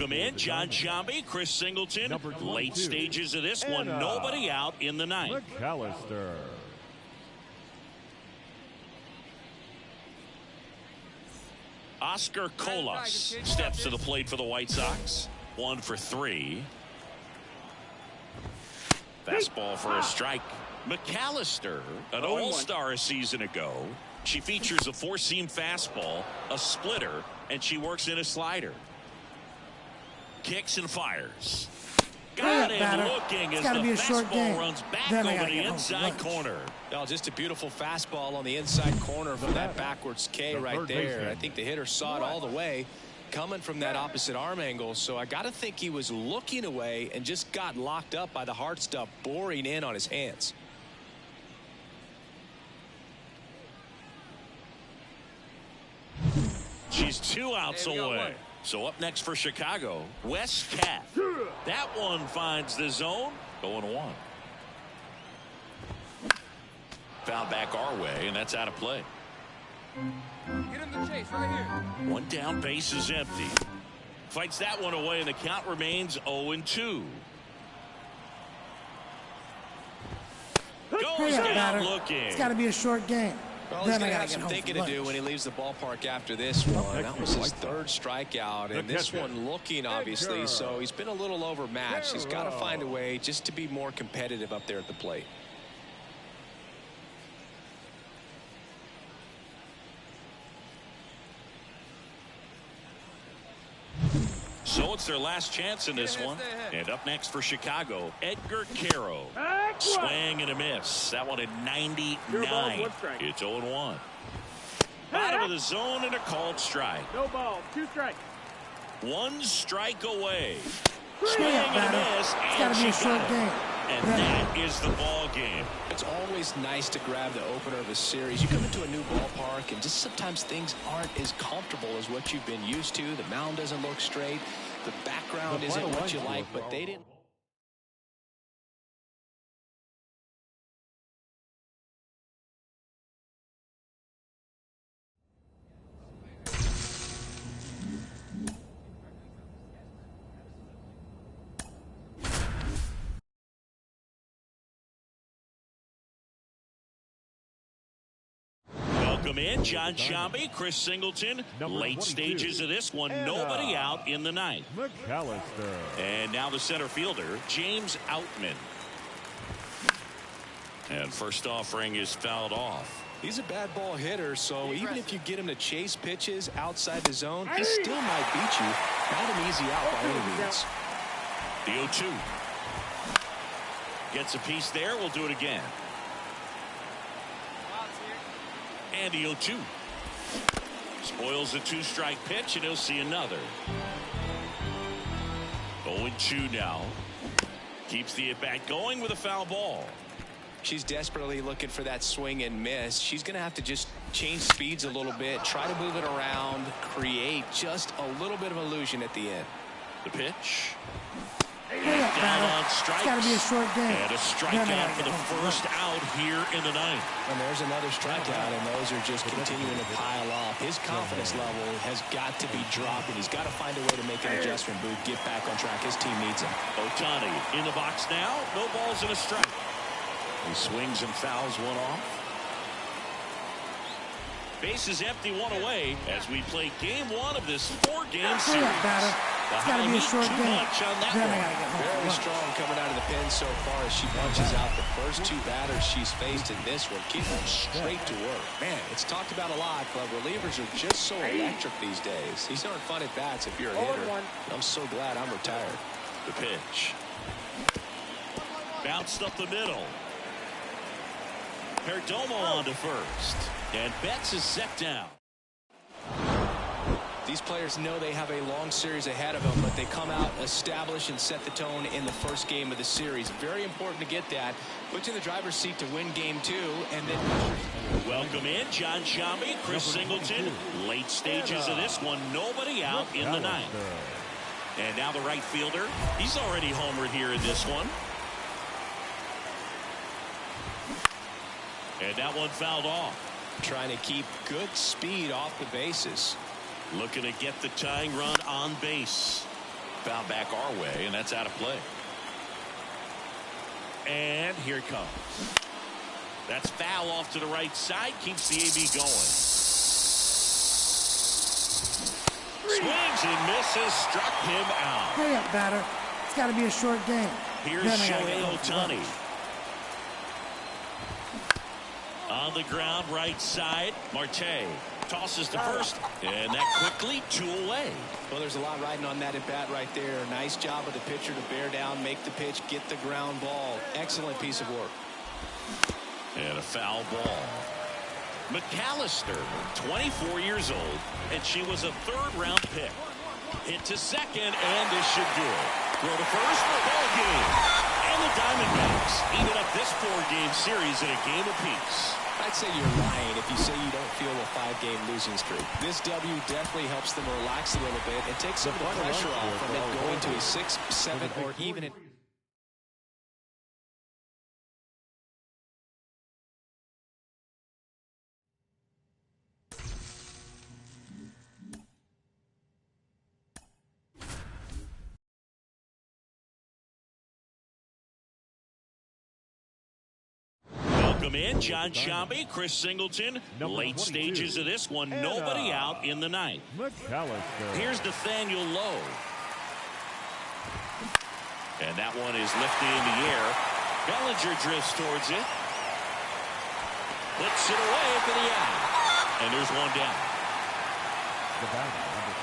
Welcome in, John Sciambi, Chris Singleton. Late stages of this one, nobody out in the ninth. McAllister. Oscar Colas steps to the plate for the White Sox. 1 for 3. Fastball for a strike. McAllister, an all-star a season ago. She features a four-seam fastball, a splitter, and she works in a slider. Kicks and fires. Got him looking as the fastball runs back over the inside corner. Oh, just a beautiful fastball on the inside corner from that backwards K right there. I think the hitter saw it all the way coming from that opposite arm angle. So I got to think he was looking away and just got locked up by the hard stuff boring in on his hands. She's 2 outs away. So up next for Chicago, Wes Kath. That one finds the zone. 0-1. Foul back our way, and that's out of play. Get him the chase right here. 1 down, base is empty. Fights that one away, and the count remains 0-2. Goes down looking. It's got to be a short game. Well, he's going to have some thinking to do when he leaves the ballpark after this one. That was his 3rd strikeout, and this one looking, obviously, so he's been a little overmatched. He's got to find a way just to be more competitive up there at the plate. So it's their last chance in this one. And up next for Chicago, Edgar Caro. Swing and a miss. That one at 99. It's 0-1. Bottom of the zone and a called strike. No ball. 2 strikes. 1 strike away. Swing and a miss. It's got to be a short game. And that is the ball game. It's always nice to grab the opener of a series. You come into a new ballpark and just sometimes things aren't as comfortable as what you've been used to. The mound doesn't look straight. The background isn't what you like, but they didn't. Welcome in, John Sciambi, Chris Singleton. Late stages of this one, nobody out in the ninth. McAllister. And now the center fielder, James Outman. And first offering is fouled off. He's a bad ball hitter, so even if you get him to chase pitches outside the zone, he still might beat you. Not an easy out by any means. The 0-2. Gets a piece there. We'll do it again. And the 0-2. Spoils the 2-strike pitch, and he'll see another. 0-2 now. Keeps the at-bat going with a foul ball. She's desperately looking for that swing and miss. She's going to have to just change speeds a little bit, try to move it around, create just a little bit of illusion at the end. The pitch. Down on strikes. It's got to be a short game. And a strikeout for the first out here in the ninth. And there's another strikeout, and those are just continuing to pile up. His confidence level has got to be dropping. He's got to find a way to make an adjustment, Booth, get back on track. His team needs him. Ohtani in the box now. No balls and a strike. He swings and fouls one off. Base is empty, 1 away as we play game 1 of this 4-game series. It's got to be a short game. Very strong coming out of the pen so far as she punches out the first 2 batters she's faced in this one. Keep them straight to work. Man, it's talked about a lot, but relievers are just so electric these days. These aren't fun at bats if you're a hitter. I'm so glad I'm retired. The pitch. Bounced up the middle. Perdomo on to first. And Betts is set down. These players know they have a long series ahead of them, but they come out, establish, and set the tone in the first game of the series. Very important to get that. Put you in the driver's seat to win game 2, and then... Welcome in, John Sciambi, Chris Singleton. Late stages of this one, nobody out in the ninth. And now the right fielder. He's already homered here in this one. And that one fouled off. Trying to keep good speed off the bases. Looking to get the tying run on base. Foul back our way, and that's out of play. And here it comes. That's foul off to the right side. Keeps the AB going. Swings and misses. Struck him out. Hurry up, batter. It's got to be a short game. Here's Shohei Ohtani. On the ground, right side. Marte tosses to first, and that quickly 2 away. Well, there's a lot riding on that at bat right there. Nice job of the pitcher to bear down, make the pitch, get the ground ball. Excellent piece of work. And a foul ball. McAllister, 24 years old, and she was a 3rd-round pick. Hit to second, and this should do it. Throw to first, ball game. And the Diamondbacks even up this 4-game series in a game apiece. I'd say you're lying if you say you don't feel a 5-game losing streak. This W definitely helps them relax a little bit and take some of the pressure off from it going to a 6, 7, or even an... Welcome in, John Shambi, Chris Singleton. Late stages of this one, nobody out in the 9th. Here's Nathaniel Lowe. And that one is lifted in the air. Bellinger drifts towards it. Puts it away for the out. And there's one down.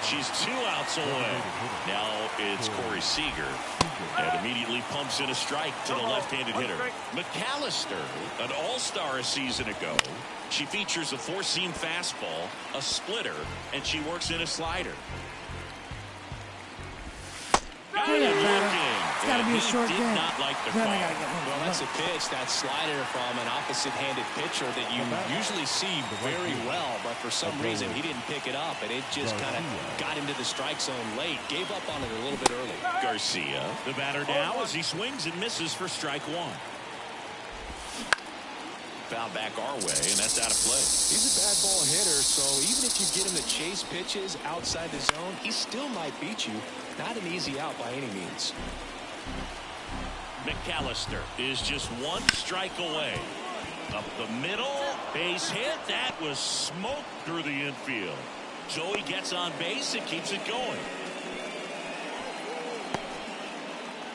She's 2 outs away. Now it's Corey Seager. And immediately pumps in a strike to the left-handed hitter. McAllister, an all-star a season ago. She features a 4-seam fastball, a splitter, and she works in a slider. It's got to be a short game. Not like the then I got to get home. Well, that's a pitch, that slider from an opposite-handed pitcher that you usually see very well, but for some reason he didn't pick it up, and it just kind of got into the strike zone late. Gave up on it a little bit early. Garcia, the batter now, as he swings and misses for strike 1. Foul back our way, and that's out of play. He's a bad ball hitter, so even if you get him to chase pitches outside the zone, he still might beat you. Not an easy out by any means. McAllister is just 1 strike away. Up the middle, base hit. That was smoke through the infield. Joey gets on base and keeps it going.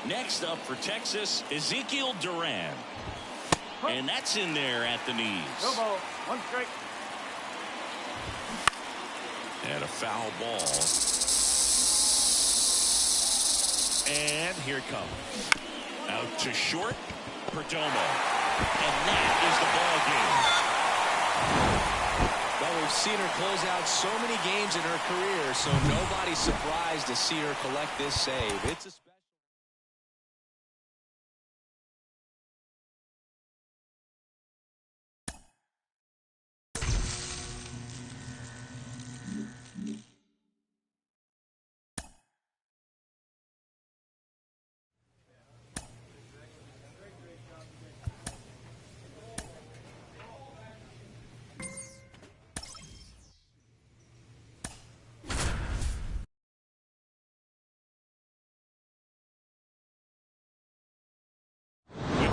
Next up for Texas, Ezekiel Duran. And that's in there at the knees. No ball. 1 strike. And a foul ball. And here it comes. Out to short, Perdomo. And that is the ball game. Well, we've seen her close out so many games in her career, so nobody's surprised to see her collect this save. It's a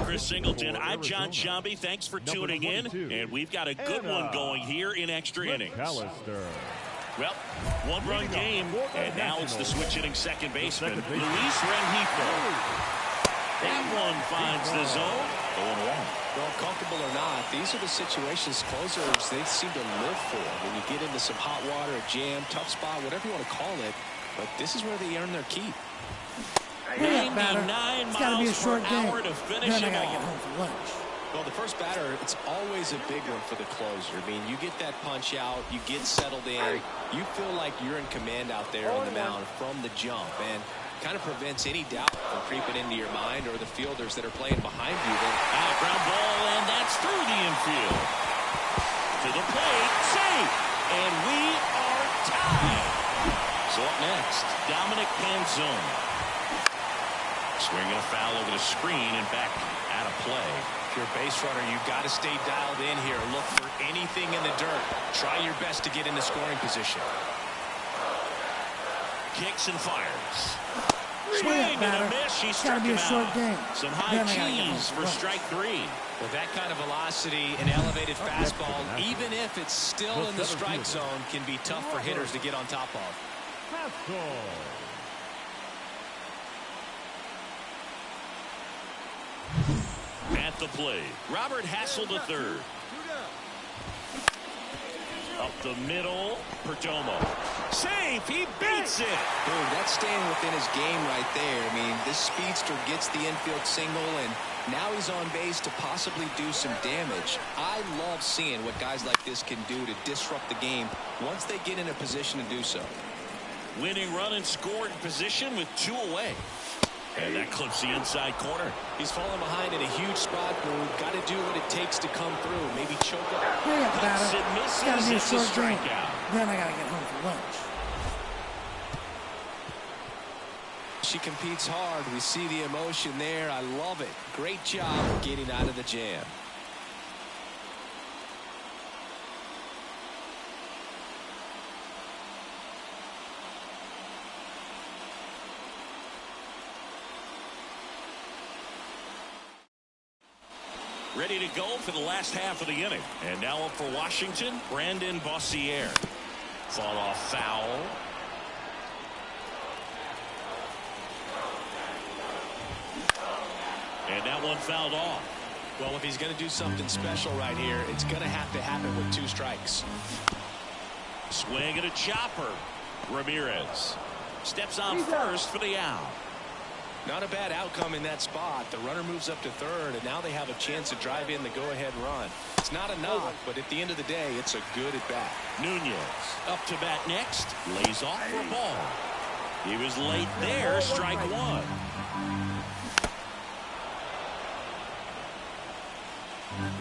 Chris Singleton, I'm John Shambi. Thanks for tuning in. And we've got a good one going here in extra innings. Well, 1-run game, and now it's the switch-hitting second baseman, Luis Rengifo. That one finds the zone. 0-1. Well, comfortable or not, these are the situations closers they seem to live for. When you get into some hot water, a jam, tough spot, whatever you want to call it, but this is where they earn their keep. 99 miles per hour to finish then I him gotta get off. home for lunch. Well, the first batter, it's always a big one for the closer. I mean, you get that punch out, you get settled in, you feel like you're in command out there on the mound from the jump, and kind of prevents any doubt from creeping into your mind or the fielders that are playing behind you. Then Out ground ball, and that's through the infield. To the plate, safe, and we are tied. So up next, Dominic Panzone. Swinging a foul over the screen and back out of play. if you're a base runner, you've got to stay dialed in here. Look for anything in the dirt. Try your best to get into scoring position. Kicks and fires. Swing and a miss. She struck him out. Game. Some high cheese for strike 3. With that kind of velocity, an elevated fastball, even if it's still in the strike zone, can be tough for hitters to get on top of. At the plate, Robert Hassel III. Up the middle, Perdomo. Safe, he beats it. Dude, that's staying within his game right there. I mean, this speedster gets the infield single, and now he's on base to possibly do some damage. I love seeing what guys like this can do to disrupt the game once they get in a position to do so. Winning run and scored position with 2 away. And that clips the inside corner. He's falling behind in a huge spot, Boone. Got to do what it takes to come through. Maybe choke up. It misses. Gotta be a It's short strikeout. game. Then I got to get home for lunch. She competes hard. We see the emotion there. I love it. Great job getting out of the jam. Ready to go for the last half of the inning. And now up for Washington, Brandon Bossier. Fought off foul. And that one fouled off. Well, if he's going to do something special right here, it's going to have to happen with 2 strikes. Swing and a chopper. Ramirez steps on first for the out. Not a bad outcome in that spot. The runner moves up to third, and now they have a chance to drive in the go-ahead run. It's not enough, but at the end of the day, it's a good at-bat. Nunez up to bat next. Lays off for a ball. He was late there. Strike 1.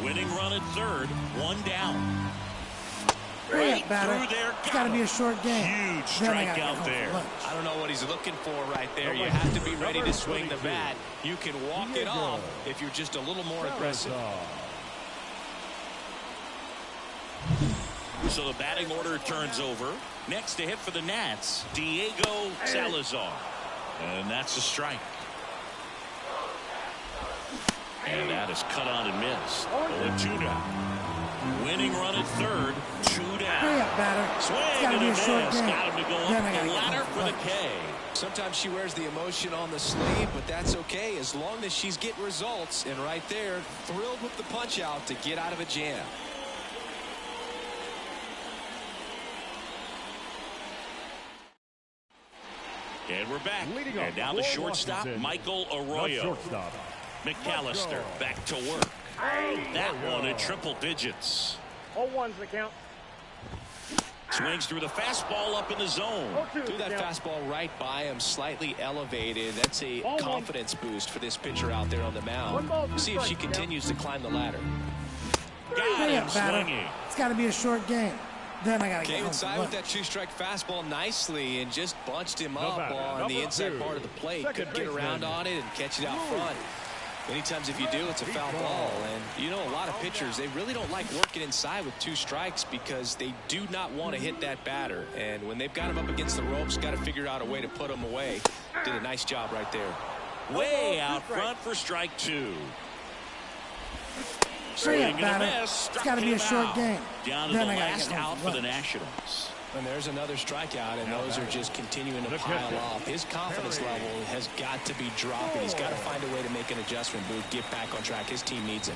Winning run at third. 1 down. Right through there. It's got to be a short game. Huge strikeout there. I don't know what he's looking for right there. You have to be ready to swing the bat. You can walk it off if you're just a little more aggressive. So the batting order turns over. Next to hit for the Nats, Diego Salazar. And that's a strike. And that is cut on and missed. 0-2 now. Winning run at third, 2 down. Swing and a miss. Got him to go up the ladder for the K. Sometimes she wears the emotion on the sleeve, but that's okay as long as she's getting results. And right there, thrilled with the punch out to get out of a jam. And we're back. And now the shortstop, Michael Arroyo. McAllister back to work. That one in triple digits. All ones the count. Swings through the fastball up in the zone. Threw that fastball right by him, slightly elevated. That's a confidence boost for this pitcher out there on the mound. See if she continues to climb the ladder. Got him swinging. It's got to be a short game. Then I got to get Came home inside with that 2-strike fastball nicely and just bunched him up on the inside part of the plate. Could get around on it and catch it out front. Many times if you do, it's a foul ball. And you know, a lot of pitchers, they really don't like working inside with 2 strikes because they do not want to hit that batter. And when they've got him up against the ropes, got to figure out a way to put him away. Did a nice job right there. Way out front for strike 2. Swing and a miss. It's got to be a short game. Down to the last out for the Nationals. And there's another strikeout, and those are just continuing to pile off. His confidence level has got to be dropping. He's got to find a way to make an adjustment, Booth, get back on track. His team needs him.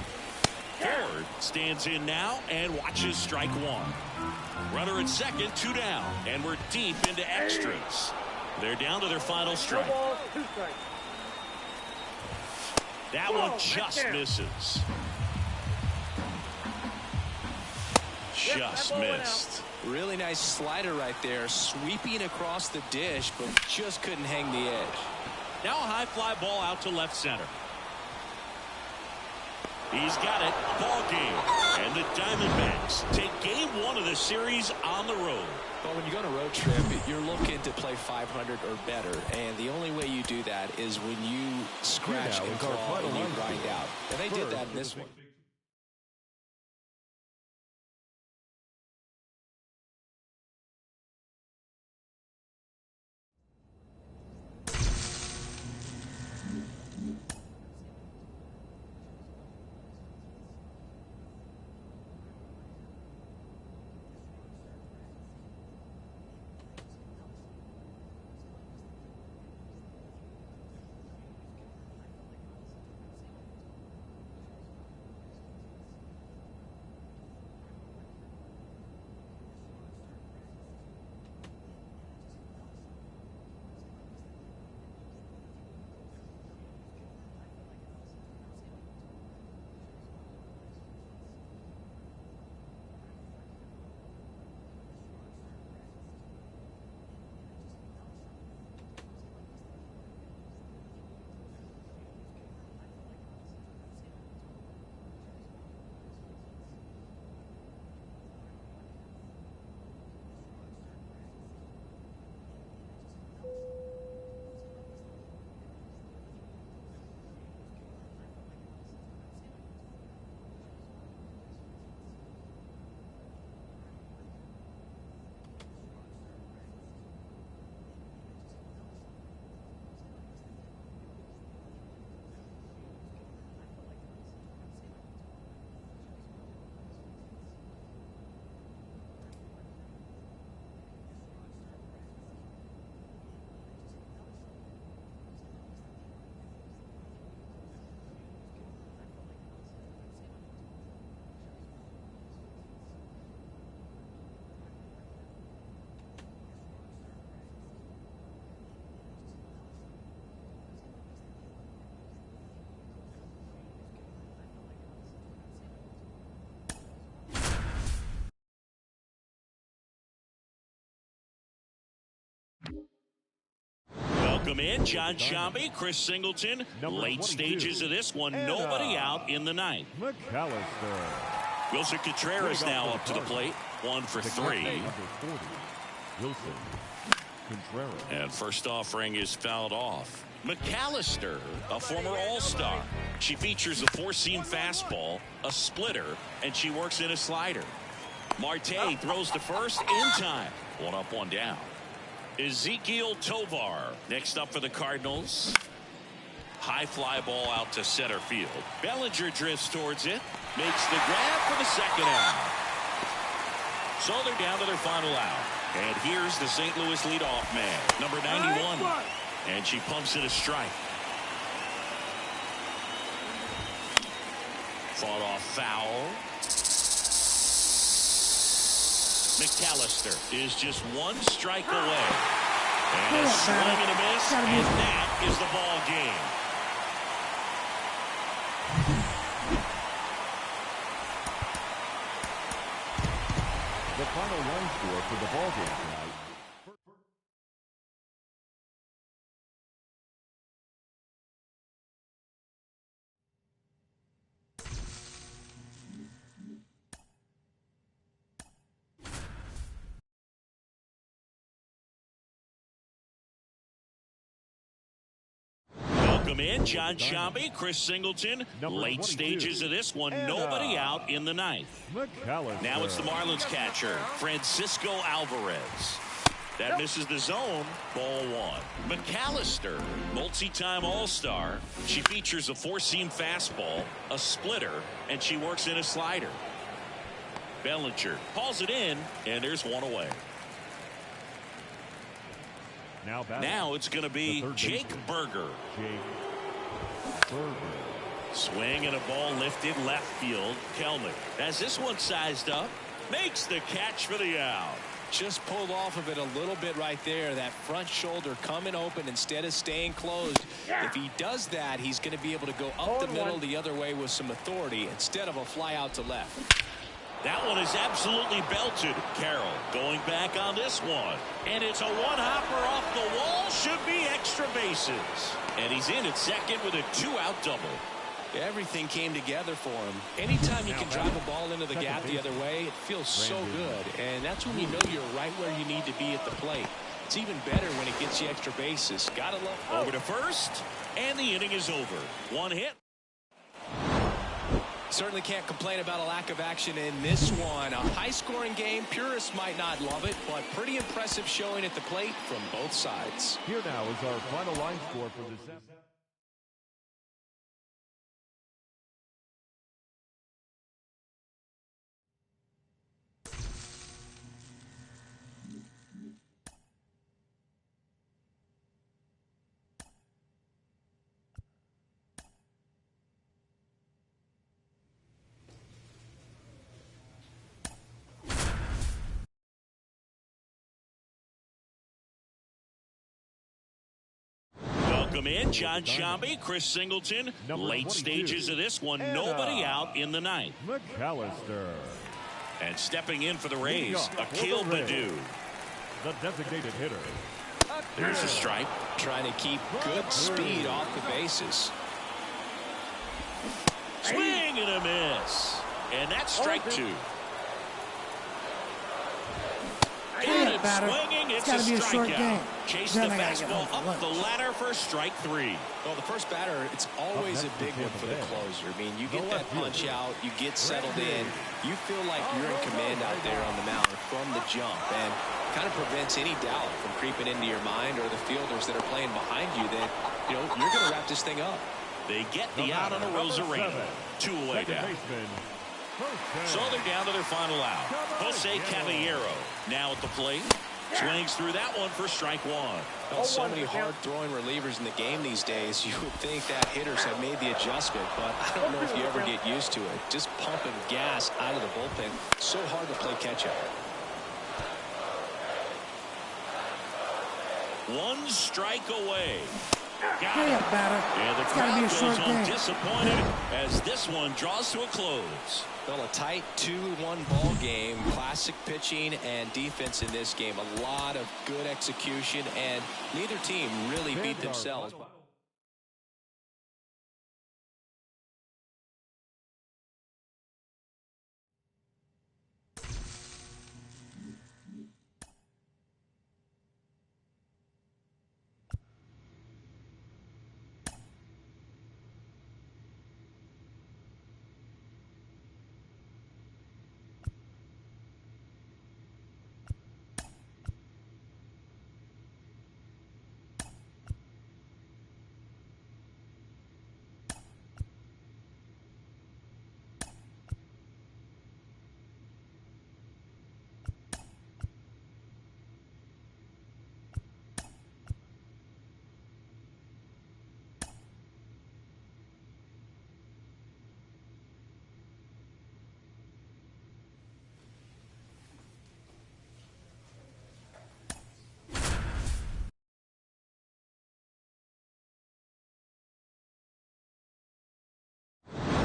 Ford stands in now and watches strike 1. Runner at second, 2 down, and we're deep into extras. They're down to their final strike. That one just misses. Just missed. Really nice slider right there, sweeping across the dish, but just couldn't hang the edge. Now a high fly ball out to left center. He's got it. Ball game. And the Diamondbacks take game 1 of the series on the road. But when you go on a road trip, you're looking to play 500 or better. And the only way you do that is when you scratch and claw and you grind out. And they did that in this one. Welcome in John Shambi, Chris Singleton. Late stages of this one. Nobody out in the ninth. McAllister. Wilson Contreras now up to the plate. 1 for 3. Wilson Contreras. And first offering is fouled off. McAllister, a former All-Star. She features a four-seam fastball, a splitter, and she works in a slider. Marte throws to first in time. 1 up, 1 down. Ezekiel Tovar next up for the Cardinals. High fly ball out to center field. Bellinger drifts towards it. Makes the grab for the second out. So they're down to their final out. And here's the St. Louis leadoff man, number 91. And she pumps it a strike. Fought off foul. McAllister is just 1 strike away. And a swing and a miss, and that is the ball game. The final run score for the ball game tonight. Welcome in John Shambi, Chris Singleton. Late stages of this one. Nobody out in the ninth. McAllister. Now it's the Marlins catcher, Francisco Alvarez. That misses the zone. Ball 1. McAllister, multi-time All-Star. She features a four-seam fastball, a splitter, and she works in a slider. Bellinger calls it in, and there's 1 away. Now it's going to be Jake Berger. Swing and a ball lifted left field. Kelnick has this one sized up. Makes the catch for the out. Just pulled off of it a little bit right there. That front shoulder coming open instead of staying closed. If he does that, he's going to be able to go up the middle the other way with some authority instead of a fly out to left. That one is absolutely belted. Carroll going back on this one. And it's a one-hopper off the wall. Should be extra bases. And he's in at second with a 2-out double. Everything came together for him. Anytime you can drive a ball into the gap the other way, it feels so good. And that's when you know you're right where you need to be at the plate. It's even better when it gets you extra bases. Gotta love. Over to first. And the inning is over. 1 hit. Certainly can't complain about a lack of action in this one. A high-scoring game. Purists might not love it, but pretty impressive showing at the plate from both sides. Here now is our final line score for this. Welcome in John Shambi, Chris Singleton. Late stages of this one. Nobody out in the ninth. McAllister. And stepping in for the Rays, Akil Baddoo. The designated hitter. There's a strike. Trying to keep good speed off the bases. Swing and a miss. And that's strike 2. And it's swinging. It's a strikeout. Chase the fastball up the ladder for strike 3. Well, the first batter, it's always a big one for the closer. I mean, you get that punch out, you get settled in, you feel like you're in command out there on the mound from the jump, and kind of prevents any doubt from creeping into your mind or the fielders that are playing behind you that, you know, you're going to wrap this thing up. They get the out on a Rosarino. 2 away down. So they're down to their final out. Jose Caballero now at the plate. Swings through that one for strike 1. Well, so many hard-throwing relievers in the game these days. You would think that hitters have made the adjustment, but I don't know if you ever get used to it. Just pumping gas out of the bullpen. So hard to play catch-up. 1 strike away. Hurry up, batter. And the It's got to be a crowd short goes home game. disappointed as this one draws to a close. Well, a tight 2-1 ball game. Classic pitching and defense in this game. A lot of good execution, and neither team really beat themselves.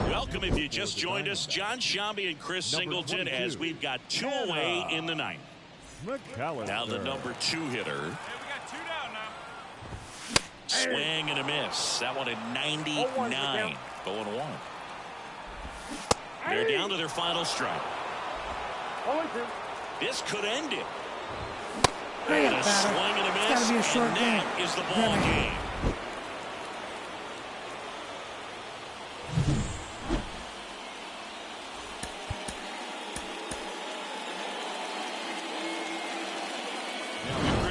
Welcome if you just joined us, John Shambi and Chris Singleton, as we've got 2 away in the ninth. Now the number 2 hitter. Hey, we got 2 down now. Swing and a miss. That one at 99. 0-1. They're down to their final strike. This could end it. Hurry And up, a batter. swing and a It's miss. got to be a short And game. that is the ball game.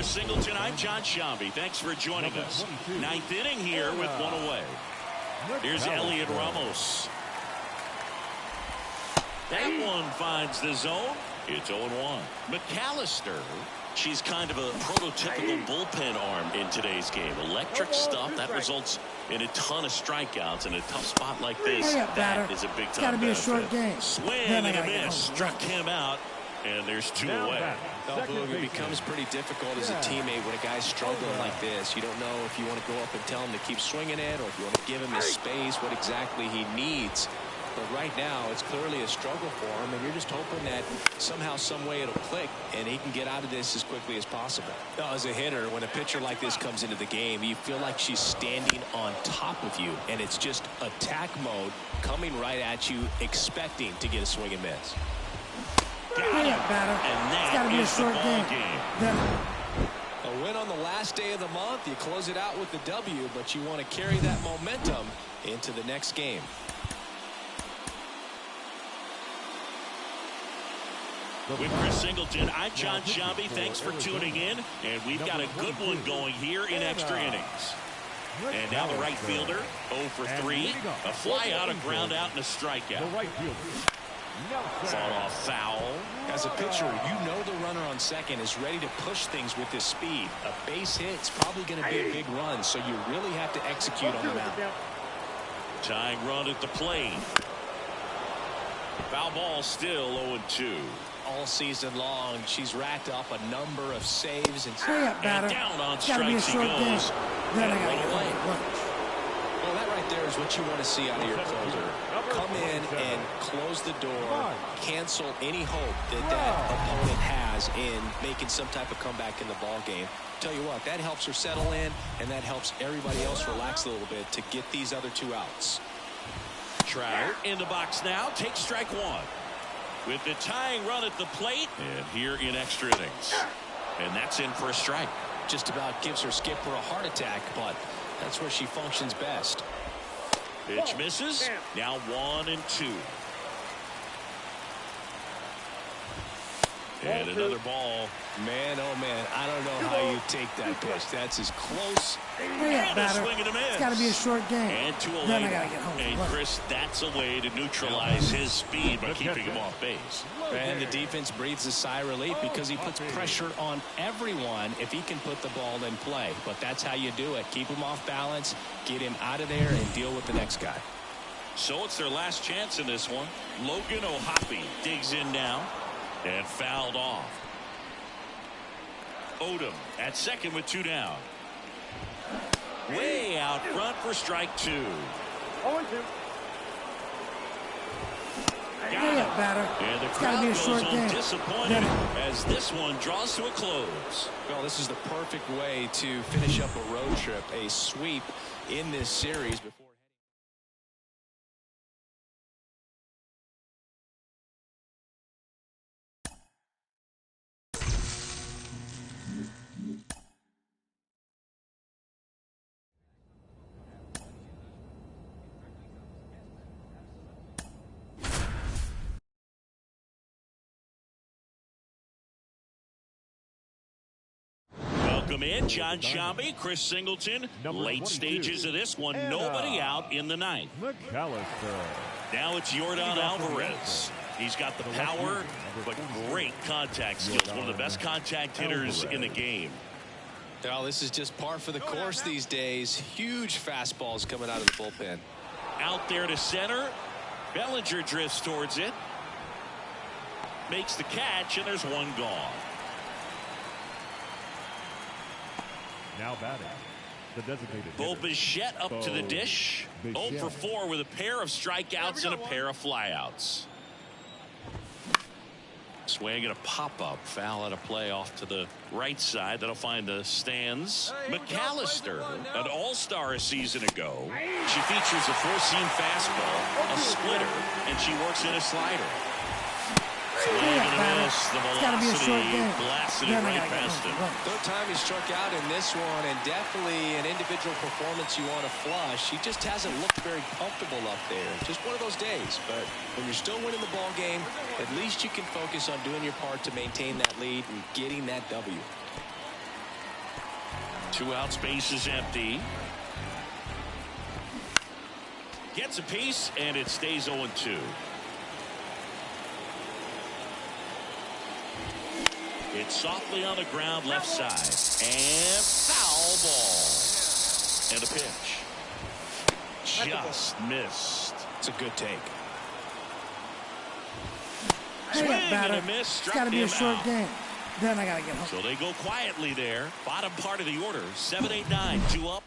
Singleton, I'm John Shambi. Thanks for joining us. 9th inning here with 1 away. Here's Elliot Ramos. That one finds the zone. It's 0-1. McAllister. She's kind of a prototypical bullpen arm in today's game. Electric stuff that results in a ton of strikeouts in a tough spot like this. Hurry up, batter. That is a big It's time got to be a benefit. short game. Swing Then I and a gotta get miss. home. Struck him out. And there's 2 away. It becomes pretty difficult as a teammate when a guy's struggling like this. You don't know if you want to go up and tell him to keep swinging it, or if you want to give him his space, what exactly he needs. But right now, it's clearly a struggle for him, and you're just hoping that somehow, some way it'll click, and he can get out of this as quickly as possible. Now, as a hitter, when a pitcher like this comes into the game, you feel like she's standing on top of you, and it's just attack mode coming right at you, expecting to get a swing and miss. Hurry up, batter. And It's got to that be a is the short ball game. game. Then A win on the last day of the month. You close it out with the W, but you want to carry that momentum into the next game. With Chris Singleton, I'm John Shambi. Thanks for tuning in. And we've got a good one going here in extra innings. And now the right fielder, 0 for 3. A fly out, a ground out, and a strikeout. Fought off foul. As a pitcher, you know the runner on second is ready to push things with his speed. A base hit's probably going to be a big run, so you really have to execute on the mound. Tying run at the plate. Foul ball still 0-2. All season long, she's racked up a number of saves and hurry up, batter. down on It's got to be a strikes he short game. goes. Then I And got to one get away. home for lunch. well, that right there is what you want to see out of your closer. Come in and close the door, cancel any hope that that opponent has in making some type of comeback in the ball game. Tell you what, that helps her settle in, and that helps everybody else relax a little bit to get these other 2 outs. Trout in the box now. Takes strike 1. With the tying run at the plate. And here in extra innings. And that's in for a strike. Just about gives her skipper a heart attack, but that's where she functions best. Pitch misses. Now 1-2. And another ball. Man, oh man, I don't know how you take that pitch. That's as close. Hurry up, And a batter. swing and a miss. It's got to be a short game. And 2 away. Then I got to get home And for lunch. Chris, that's a way to neutralize his speed by keeping him off base. And the defense breathes a sigh of relief because he puts pressure on everyone if he can put the ball in play. But that's how you do it. Keep him off balance, get him out of there, and deal with the next guy. So it's their last chance in this one. Logan O'Hoppe digs in now and fouled off. Odom at second with 2 down. Way out front for strike 2. 0-2. Hurry up, batter. And the It's got to crowd be a goes short home game. disappointed as this one draws to a close. Well, this is the perfect way to finish up a road trip, a sweep in this series before. Welcome in, John Shambi, Chris Singleton. Late 22. stages of this one, nobody out in the ninth. McAllister. Now it's Yordan Alvarez. He's got the power, but great contact skills. One of the best contact hitters in the game. Well, this is just par for the course these days. Huge fastballs coming out of the bullpen. Out there to center. Bellinger drifts towards it. Makes the catch, and there's one gone. Now batting. The designated Bo hitter. Bichette up to the dish. 0 for 4 with a pair of strikeouts and a pair of flyouts. Swing and a pop-up. Foul out of play off to the right side. That'll find the stands. McAllister, an all-star a season ago. She features a four-seam fastball, a splitter, and she works in a slider. Swing and a miss. The It's gotta be a short velocity game. blasted it Then I right gotta get past home him. for lunch. Third time he struck out in this one, and definitely an individual performance you want to flush. He just hasn't looked very comfortable up there. Just one of those days. But when you're still winning the ball game, at least you can focus on doing your part to maintain that lead and getting that W. 2 out, space is empty. Gets a piece, and it stays 0-2. It's softly on the ground, left side. And foul ball. And a pitch. Just missed. It's a good take. Hurry Swing up, batter. and a miss. It's Struck got to be a him short out. game. Then I got to get home. So they go quietly there. Bottom part of the order. 7, 8, 9. 2 up.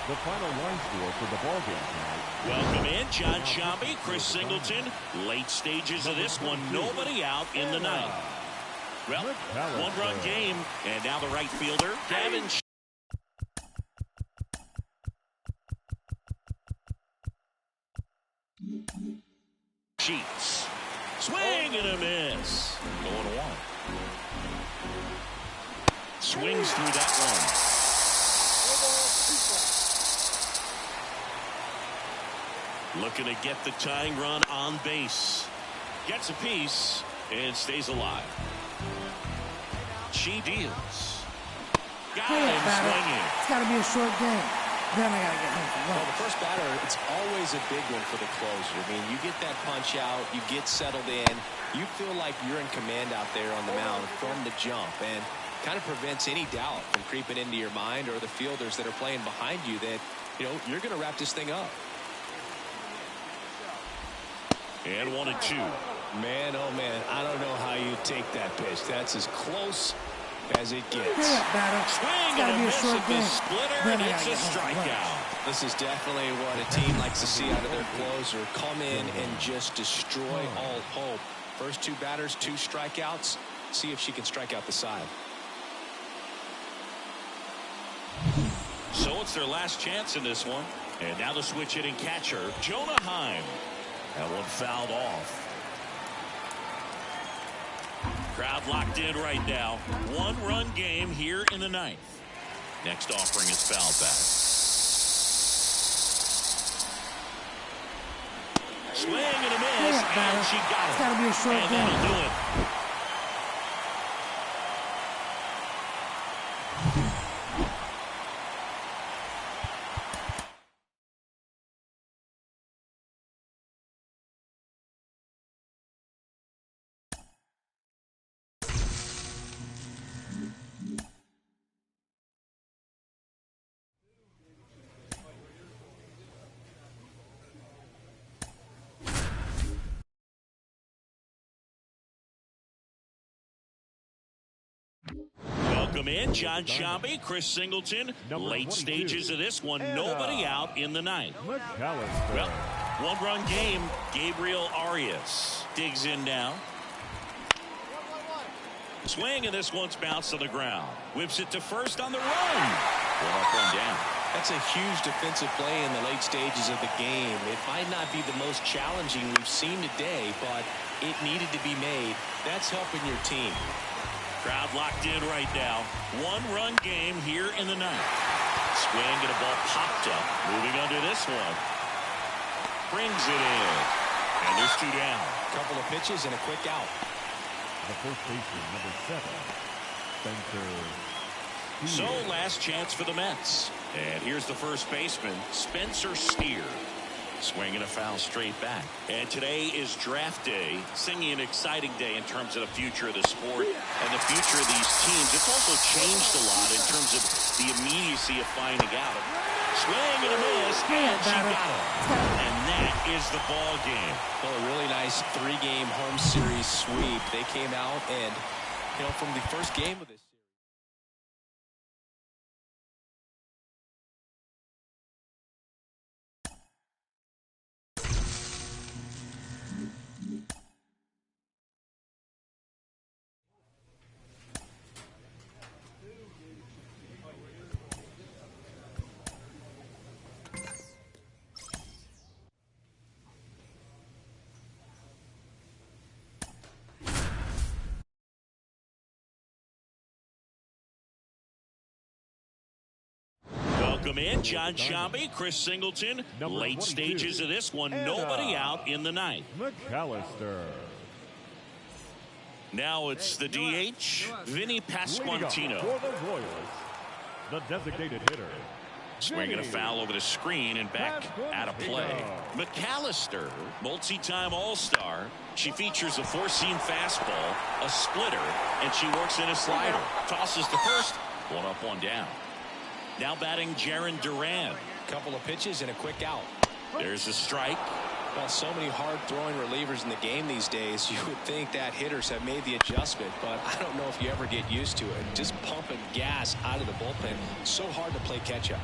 The final line score for the ball game tonight. Welcome in, John Shambi, Chris Singleton. Late stages of this one, nobody out in the ninth. Well, one-run game, and now the right fielder, Gavin Sheets. Swing and a miss. 0-1. Swings through that one. Looking to get the tying run on base. Gets a piece and stays alive. She deals. Got Hurry up, him batter. swinging. It's got to be a short game. Then I got to get home for Well, lunch. the first batter, it's always a big one for the closer. I mean, you get that punch out, you get settled in, you feel like you're in command out there on the mound from the jump, and kind of prevents any doubt from creeping into your mind or the fielders that are playing behind you that, you know, you're going to wrap this thing up. And 1-2. Man, oh man, I don't know how you take that pitch. That's as close as it gets. Hurry up, batter. Swing It's got to and be a a miss short at the game. splitter, Then and I it's got a to get home for lunch. strikeout. This is definitely what a team likes to see out of their closer. Come in and just destroy all hope. First 2 batters, 2 strikeouts. See if she can strike out the side. So it's their last chance in this one. And now the switch hitting catcher, Jonah Heim. That one fouled off. Crowd locked in right now. 1-run game here in the ninth. Next offering is fouled back. Swing and a Hurry miss, up, batter. and she got it. It's got to be a short And game. that'll do it. Welcome in, John Shambi, Chris Singleton. Late stages of this one, nobody out in the ninth. McAllister. Well, one-run game, Gabriel Arias digs in now. Swing, and this one's bounced to the ground. Whips it to first on the run. One up, one down. That's a huge defensive play in the late stages of the game. It might not be the most challenging we've seen today, but it needed to be made. That's helping your team. Crowd locked in right now. One-run game here in the ninth. Swing, and a ball popped up. Moving under this one. Brings it in. And there's two down. Couple of pitches and a quick out. The first baseman, number 7, Spencer. So last chance for the Mets. And here's the first baseman, Spencer Steer. Swinging a foul straight back. And today is draft day. Singing an exciting day in terms of the future of the sport and the future of these teams. It's also changed a lot in terms of the immediacy of finding out. Swing and a miss, and she got it. And that is the ball game. Well, a really nice 3-game home series sweep. They came out and, from the first game of this. Welcome in, John Shambi, Chris Singleton. Late stages of this one, nobody out in the ninth. McAllister. Now it's the DH, Vinny Pasquantino. For the Royals, the designated hitter. Swinging a foul over the screen and back out of play. McAllister, multi-time All-Star. She features a 4-seam fastball, a splitter, and she works in a slider. Tosses to first, one up, one down. Now batting Jarren Duran. Couple of pitches and a quick out. There's a strike. Well, so many hard-throwing relievers in the game these days, you would think that hitters have made the adjustment, but I don't know if you ever get used to it. Just pumping gas out of the bullpen. So hard to play catch-up.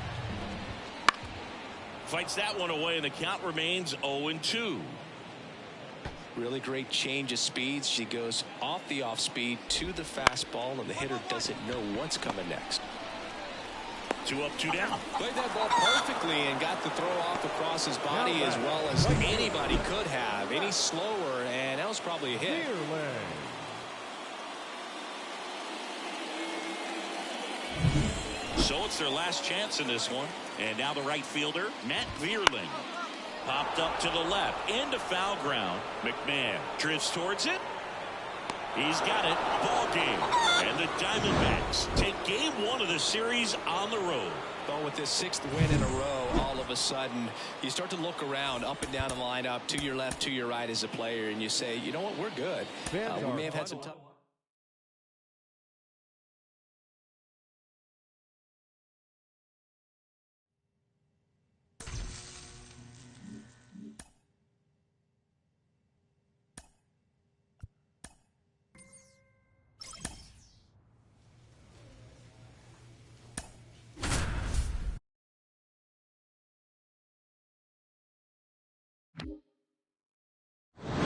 Fights that one away, and the count remains 0-2. Really great change of speeds. She goes off the off-speed to the fastball, and the hitter doesn't know what's coming next. 2 up, 2 down. Played that ball perfectly and got the throw off across his body as well as anybody could have. Any slower, and that was probably a hit. So it's their last chance in this one. And now the right fielder, Matt Vierling. Popped up to the left, into foul ground. McMahon drifts towards it. He's got it. Ball game. And the Diamondbacks take game 1 of the series on the road. Well, with this 6th win in a row, all of a sudden, you start to look around up and down the lineup, to your left, to your right as a player, and you say, you know what, we're good. We may have had some tough.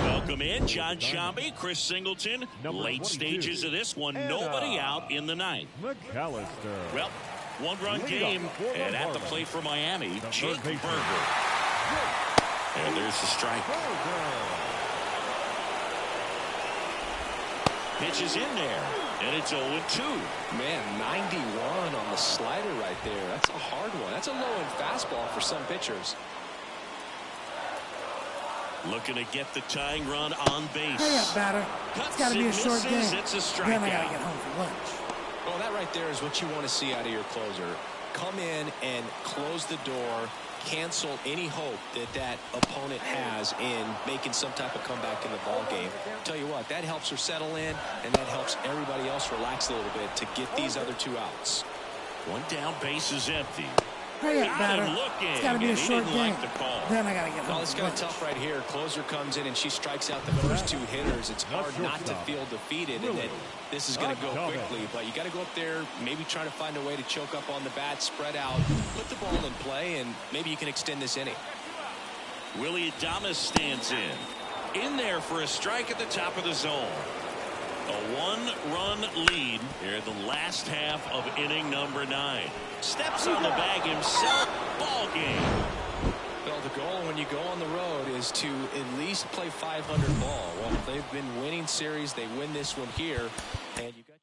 Welcome in, John Shambi, Chris Singleton. Late stages of this one, nobody out in the ninth. McAllister. Well, one-run game, and at the plate for Miami, Jake Burger. And there's the strike. Pitch is in there, and it's 0-2. Man, 91 on the slider right there. That's a hard one. That's a low-end fastball for some pitchers. Looking to get the tying run on base. Hurry up, batter. It's got to be a short game. It's a strikeout. Then I got to get home for lunch. Well, that right there is what you want to see out of your closer. Come in and close the door, cancel any hope that that opponent has in making some type of comeback in the ball game. Tell you what, that helps her settle in, and that helps everybody else relax a little bit to get these other 2 outs. One down, base is empty. Hurry up, batter. It's got to be a short game. Then I got to get home. Well, it's kind of tough right here. Closer comes in and she strikes out the first two hitters. It's hard not to feel defeated, and then this is going to go quickly. But you got to go up there, maybe try to find a way to choke up on the bat, spread out, put the ball in play, and maybe you can extend this inning. Willie Adames stands in there for a strike at the top of the zone. A one-run lead here in the last half of inning number 9. Steps on the bag himself. Ball game. Well, the goal when you go on the road is to at least play 500 ball. Well, they've been winning series. They win this one here, and you got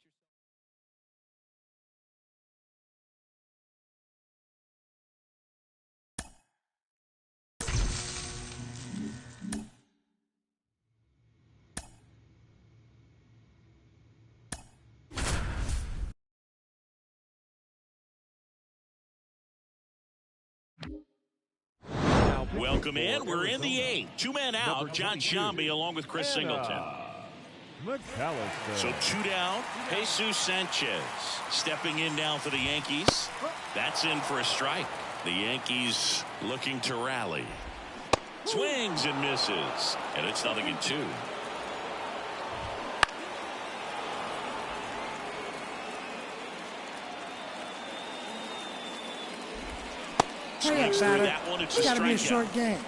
Welcome in. We're in the 8th. 2 men out. John Sciambi along with Chris Singleton. McAllister. So 2 down. Jesus Sanchez stepping in now for the Yankees. That's in for a strike. The Yankees looking to rally. Swings and misses. And it's 0-2. Hurry up, batter. It's got to be a short game.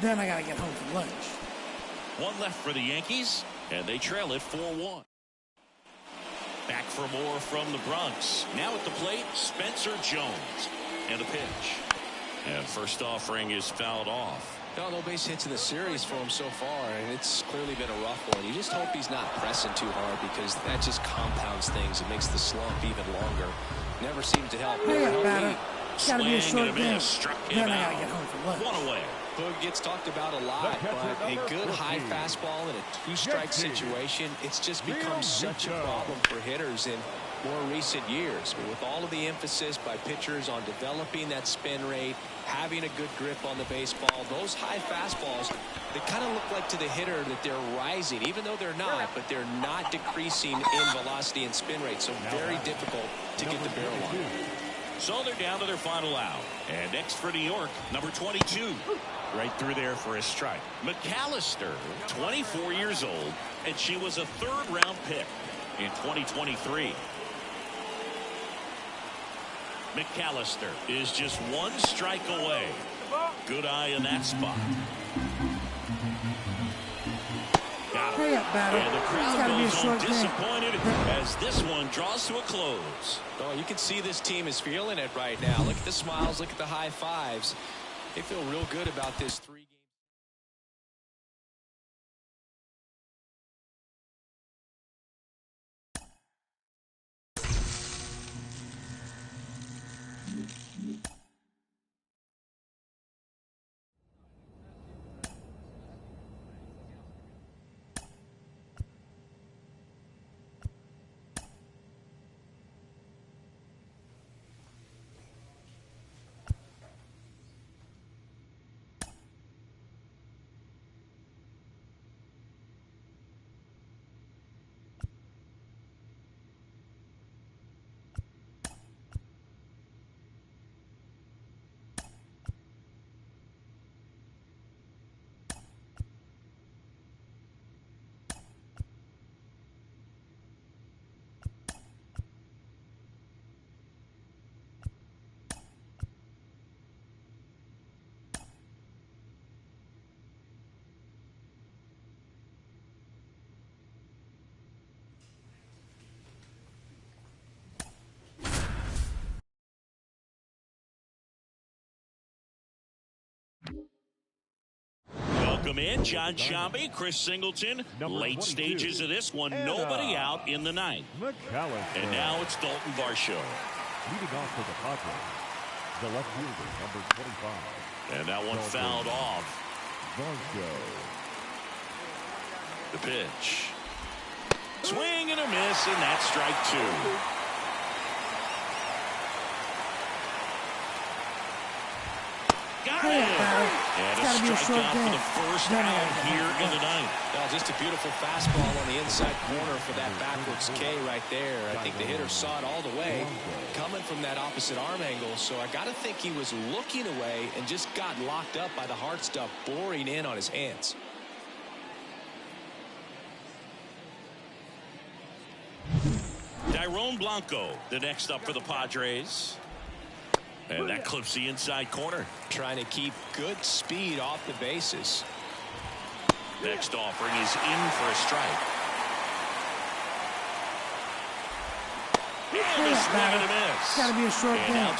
Then I got to get home for lunch. 1 left for the Yankees, and they trail it 4-1. Back for more from the Bronx. Now at the plate, Spencer Jones. And a pitch. And first offering is fouled off. No base hits in the series for him so far, and it's clearly been a rough one. You just hope he's not pressing too hard, because that just compounds things. It makes the slump even longer. Never seemed to help. Hurry up, batter. It's got to be a short game. Then I got to get home for lunch. 1 away. Boog gets talked about a lot, but a good high fastball in a 2-strike situation, it's just become such a problem for hitters in more recent years. But with all of the emphasis by pitchers on developing that spin rate, having a good grip on the baseball, those high fastballs, they kind of look like to the hitter that they're rising, even though they're not, but they're not decreasing in velocity and spin rate. So very difficult to get the barrel on. So they're down to their final out. And next for New York, number 22. Right through there for a strike. McAllister, 24 years old, and she was a 3rd-round pick in 2023. McAllister is just 1 strike away. Good eye in that spot. Hurry up, batter. And the crowd It's got to be a goes short home disappointed as this one draws to a close. Oh, you can see this team is feeling it right now. Look at the smiles. Look at the high fives. They feel real good about this 3-game. Welcome in, John Sciambi, Chris Singleton. Late stages of this one, nobody out in the 9th. McAllister. And now it's Dalton Varsho. Leading off for the Padres, the left fielder, number 25. And that one fouled off. Varsho. The pitch. Swing and a miss, and that's strike 2. Got it! And a strikeout for the first out here in the ninth. Just a beautiful fastball on the inside corner for that backwards K right there. I think the hitter saw it all the way coming from that opposite arm angle. So I got to think he was looking away and just got locked up by the hard stuff boring in on his hands. Tyrone Blanco, the next up for the Padres. And that clips the inside corner. Trying to keep good speed off the bases. Next offering is in for a strike. And a swing and a miss. It's got to be a short game.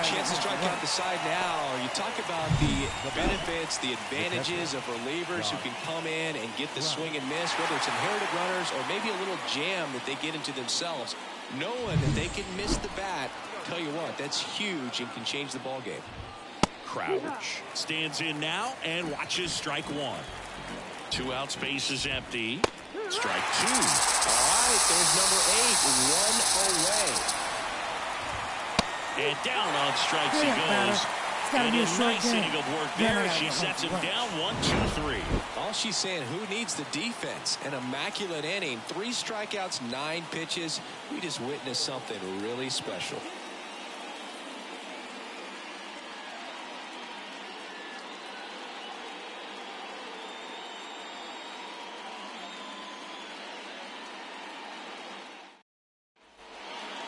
Chance to strike out the side now. You talk about the benefits, the advantages of relievers who can come in and get the swing and miss, whether it's inherited runners or maybe a little jam that they get into themselves. Knowing that they can miss the bat, tell you what, that's huge and can change the ball game. Crouch stands in now and watches strike one. 2 outs, base is empty. Strike two. All right, there's number 8, 1 away. And down on strikes he goes. It's got to be a short nice game. inning of work there. She sets him down 1, 2, 3. All she's saying, who needs the defense? An immaculate inning. 3 strikeouts, 9 pitches. We just witnessed something really special.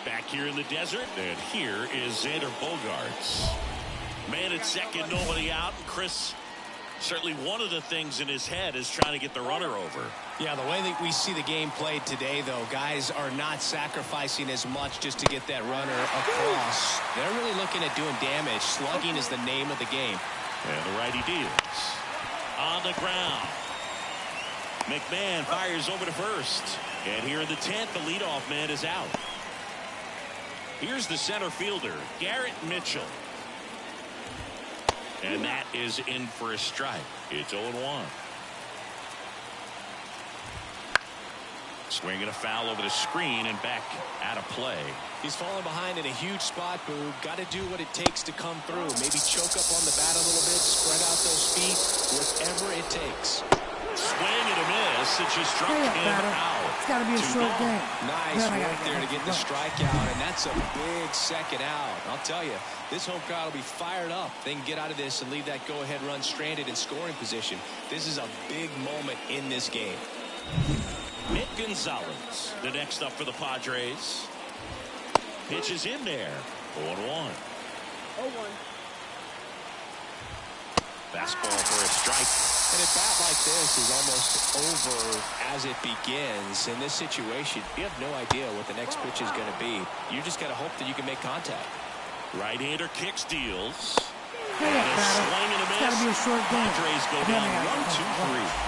Back here in the desert, and here is Xander Bogaerts. Man at second, nobody out. Chris, certainly one of the things in his head is trying to get the runner over. Yeah, the way that we see the game played today, though, guys are not sacrificing as much just to get that runner across. They're really looking at doing damage. Slugging is the name of the game. And the righty deals. On the ground. McMahon fires over to first. And here in the 10th, the leadoff man is out. Here's the center fielder, Garrett Mitchell. And that is in for a strike. It's 0-1. Swinging a foul over the screen and back out of play. He's falling behind in a huge spot, Boog. Got to do what it takes to come through. Maybe choke up on the bat a little bit, spread out those feet, whatever it takes. Swing and a miss. It just struck him out. It's got to be a short game. Nice work there to get the strikeout, and that's a big second out. I'll tell you, this home crowd will be fired up. They can get out of this and leave that go-ahead run stranded in scoring position. This is a big moment in this game. Nick Gonzalez, the next up for the Padres. Pitch is in there. 0-1. 0-1. Fastball for a strike. And a bat like this is almost over as it begins. In this situation, you have no idea what the next pitch is going to be. You just got to hope that you can make contact. Right-hander kicks, deals. And a swing and a miss. It's got to be a short game. Padres go down 1-2-3.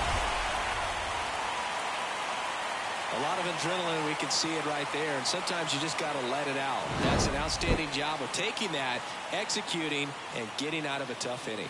A lot of adrenaline, we can see it right there, and sometimes you just got to let it out. That's an outstanding job of taking that, executing, and getting out of a tough inning.